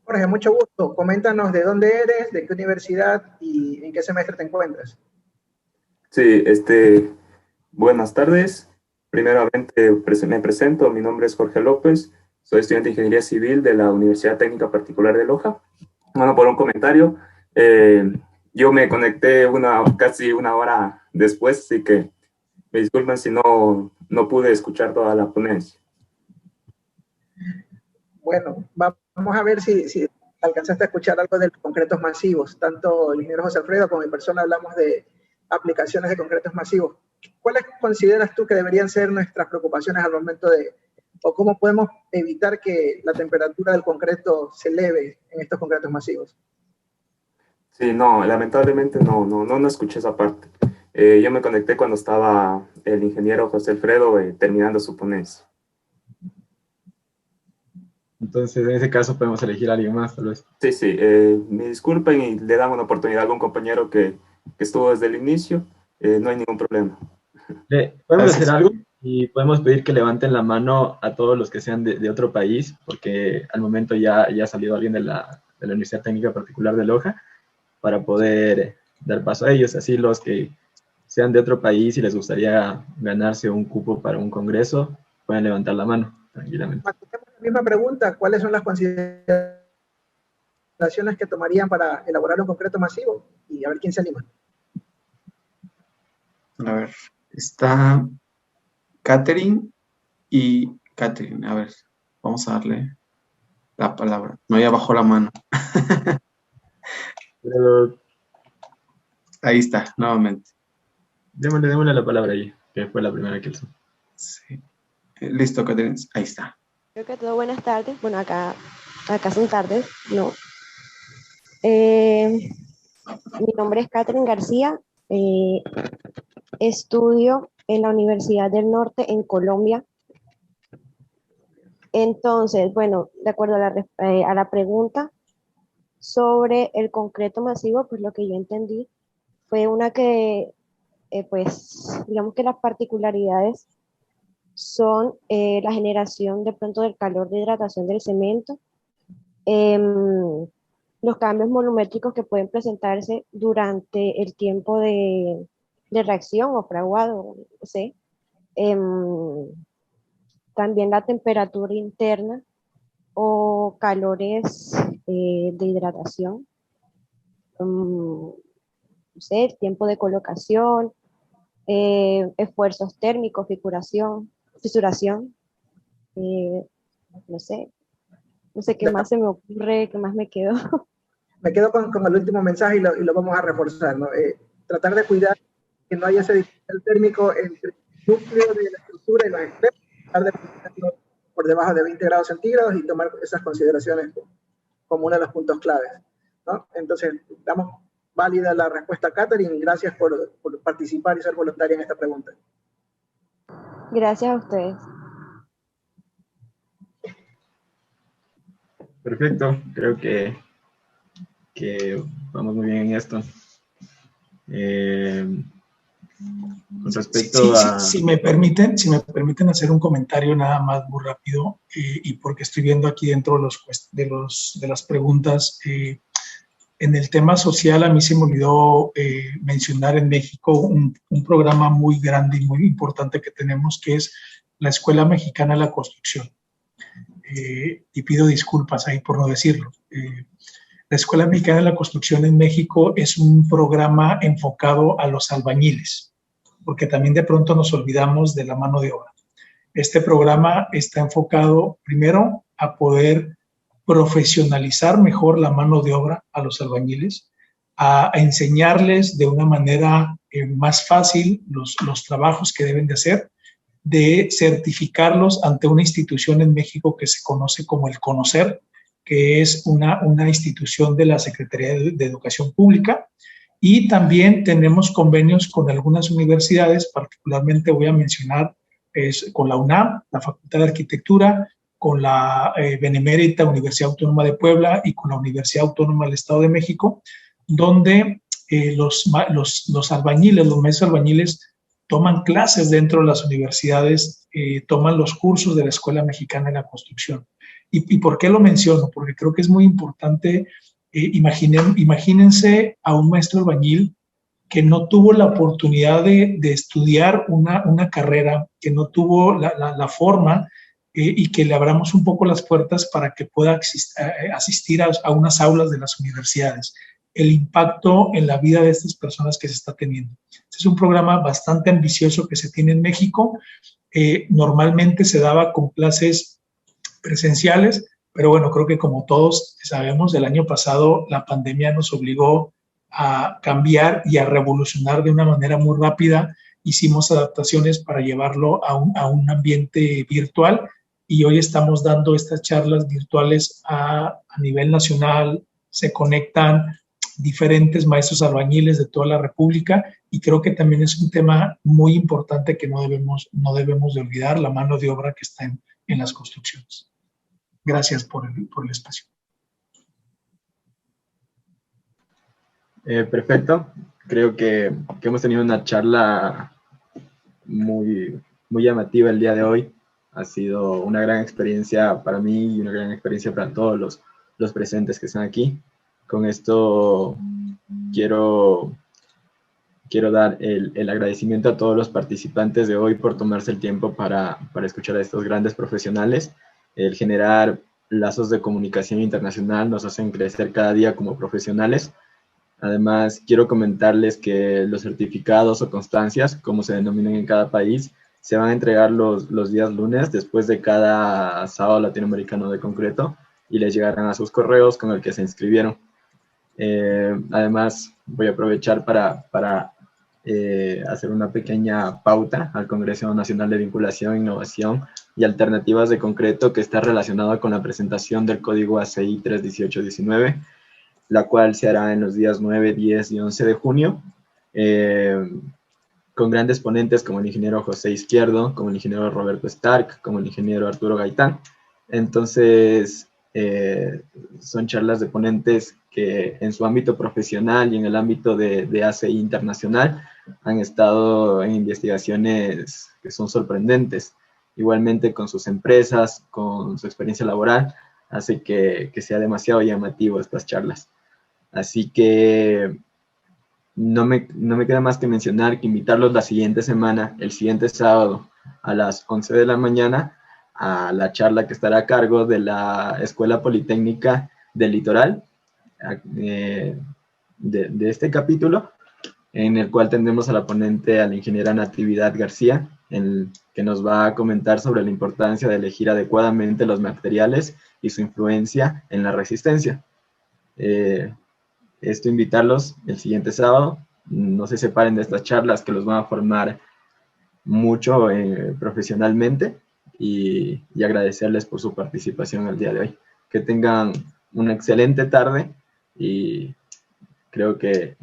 Jorge, mucho gusto. Coméntanos de dónde eres, de qué universidad y en qué semestre te encuentras. Sí, buenas tardes. Primeramente me presento, mi nombre es Jorge López, soy estudiante de Ingeniería Civil de la Universidad Técnica Particular de Loja. Bueno, por un comentario, yo me conecté casi una hora después, así que me disculpen si no pude escuchar toda la ponencia. Bueno, vamos a ver si alcanzaste a escuchar algo de los concretos masivos. Tanto el ingeniero José Alfredo como mi persona hablamos de aplicaciones de concretos masivos. ¿Cuáles consideras tú que deberían ser nuestras preocupaciones al momento o cómo podemos evitar que la temperatura del concreto se eleve en estos concretos masivos? Sí, no, lamentablemente no escuché esa parte. Yo me conecté cuando estaba el ingeniero José Alfredo terminando su ponencia. Entonces, en ese caso podemos elegir a alguien más, tal vez. Sí, me disculpen y le damos una oportunidad a algún compañero que estuvo desde el inicio. No hay ningún problema. Podemos hacer algo y podemos pedir que levanten la mano a todos los que sean de otro país, porque al momento ya ha salido alguien de la Universidad Técnica Particular de Loja, para poder dar paso a ellos. Así los que sean de otro país y les gustaría ganarse un cupo para un congreso, pueden levantar la mano tranquilamente. La misma pregunta, ¿cuáles son las consideraciones que tomarían para elaborar un concreto masivo? Y a ver quién se anima. A ver, está Catherine y Catherine. A ver, vamos a darle la palabra. No, ya bajó la mano. Pero ahí está, nuevamente. Démosle la palabra ahí, que fue la primera que hizo. Sí. Listo, Catherine. Ahí está. Creo que todo buenas tardes. Bueno, acá son tardes, ¿no? Mi nombre es Catherine García. Estudio en la Universidad del Norte en Colombia. Entonces, bueno, de acuerdo a la pregunta sobre el concreto masivo, pues lo que yo entendí fue una que, pues, digamos que las particularidades son la generación de pronto del calor de hidratación del cemento, los cambios volumétricos que pueden presentarse durante el tiempo de reacción o fraguado, no sé. También la temperatura interna o calores de hidratación. No sé, el tiempo de colocación, esfuerzos térmicos, fisuración, no sé qué más se me ocurre, qué más me quedo. Me quedo con el último mensaje y lo vamos a reforzar, ¿no? Tratar de cuidar que no haya ese diferencial térmico entre el núcleo de la estructura y los extremos, tratar de ponerlo por debajo de 20 grados centígrados y tomar esas consideraciones como uno de los puntos claves, ¿no? Entonces, damos válida la respuesta a Catherine. Gracias por participar y ser voluntaria en esta pregunta. Gracias a ustedes. Perfecto, creo que vamos muy bien en esto. Con respecto a... Si me permiten hacer un comentario nada más muy rápido, y porque estoy viendo aquí dentro de las preguntas, en el tema social a mí se me olvidó mencionar en México un programa muy grande y muy importante que tenemos, que es la Escuela Mexicana de la Construcción. Y pido disculpas ahí por no decirlo. La Escuela Mexicana de la Construcción en México es un programa enfocado a los albañiles, porque también de pronto nos olvidamos de la mano de obra. Este programa está enfocado primero a poder profesionalizar mejor la mano de obra a los albañiles, a enseñarles de una manera más fácil los trabajos que deben de hacer, de certificarlos ante una institución en México que se conoce como el CONOCER, que es una institución de la Secretaría de Educación Pública, y también tenemos convenios con algunas universidades, particularmente voy a mencionar con la UNAM, la Facultad de Arquitectura, con la Benemérita Universidad Autónoma de Puebla y con la Universidad Autónoma del Estado de México, donde los albañiles, los maestros albañiles, toman clases dentro de las universidades, toman los cursos de la Escuela Mexicana de la Construcción. ¿Y por qué lo menciono? Porque creo que es muy importante. Imagínense a un maestro albañil que no tuvo la oportunidad de estudiar una carrera, que no tuvo la forma, y que le abramos un poco las puertas para que pueda asistir a unas aulas de las universidades. El impacto en la vida de estas personas que se está teniendo. Este es un programa bastante ambicioso que se tiene en México. Normalmente se daba con clases presenciales, pero bueno, creo que como todos sabemos, el año pasado la pandemia nos obligó a cambiar y a revolucionar de una manera muy rápida. Hicimos adaptaciones para llevarlo a un ambiente virtual, y hoy estamos dando estas charlas virtuales a nivel nacional. Se conectan diferentes maestros albañiles de toda la República, y creo que también es un tema muy importante que no debemos de olvidar, la mano de obra que está en las construcciones. Gracias por el espacio. Perfecto. Creo que hemos tenido una charla muy llamativa el día de hoy. Ha sido una gran experiencia para mí y una gran experiencia para todos los presentes que están aquí. Con esto quiero dar el agradecimiento a todos los participantes de hoy por tomarse el tiempo para escuchar a estos grandes profesionales. El generar lazos de comunicación internacional nos hacen crecer cada día como profesionales. Además, quiero comentarles que los certificados o constancias, como se denominan en cada país, se van a entregar los días lunes después de cada sábado latinoamericano de concreto, y les llegarán a sus correos con el que se inscribieron. Además, voy a aprovechar para hacer una pequeña pauta al Congreso Nacional de Vinculación, Innovación y Alternativas de Concreto, que está relacionada con la presentación del Código ACI 31819, la cual se hará en los días 9, 10 y 11 de junio, con grandes ponentes como el ingeniero José Izquierdo, como el ingeniero Roberto Stark, como el ingeniero Arturo Gaitán. Entonces, son charlas de ponentes que en su ámbito profesional y en el ámbito de ACI internacional han estado en investigaciones que son sorprendentes. Igualmente con sus empresas, con su experiencia laboral, hace que sea demasiado llamativo estas charlas. Así que no me queda más que mencionar que invitarlos la siguiente semana, el siguiente sábado, a las 11 de la mañana, a la charla que estará a cargo de la Escuela Politécnica del Litoral, de este capítulo, en el cual tendremos a la ponente, a la ingeniera Natividad García, que nos va a comentar sobre la importancia de elegir adecuadamente los materiales y su influencia en la resistencia. Esto, invitarlos el siguiente sábado. No se separen de estas charlas que los van a formar mucho profesionalmente, y agradecerles por su participación el día de hoy. Que tengan una excelente tarde y creo que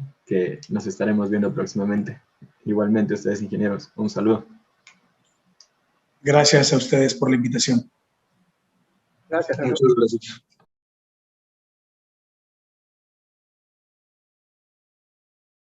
nos estaremos viendo próximamente. Igualmente ustedes, ingenieros, un saludo. Gracias a ustedes por la invitación. Gracias. Muchas gracias.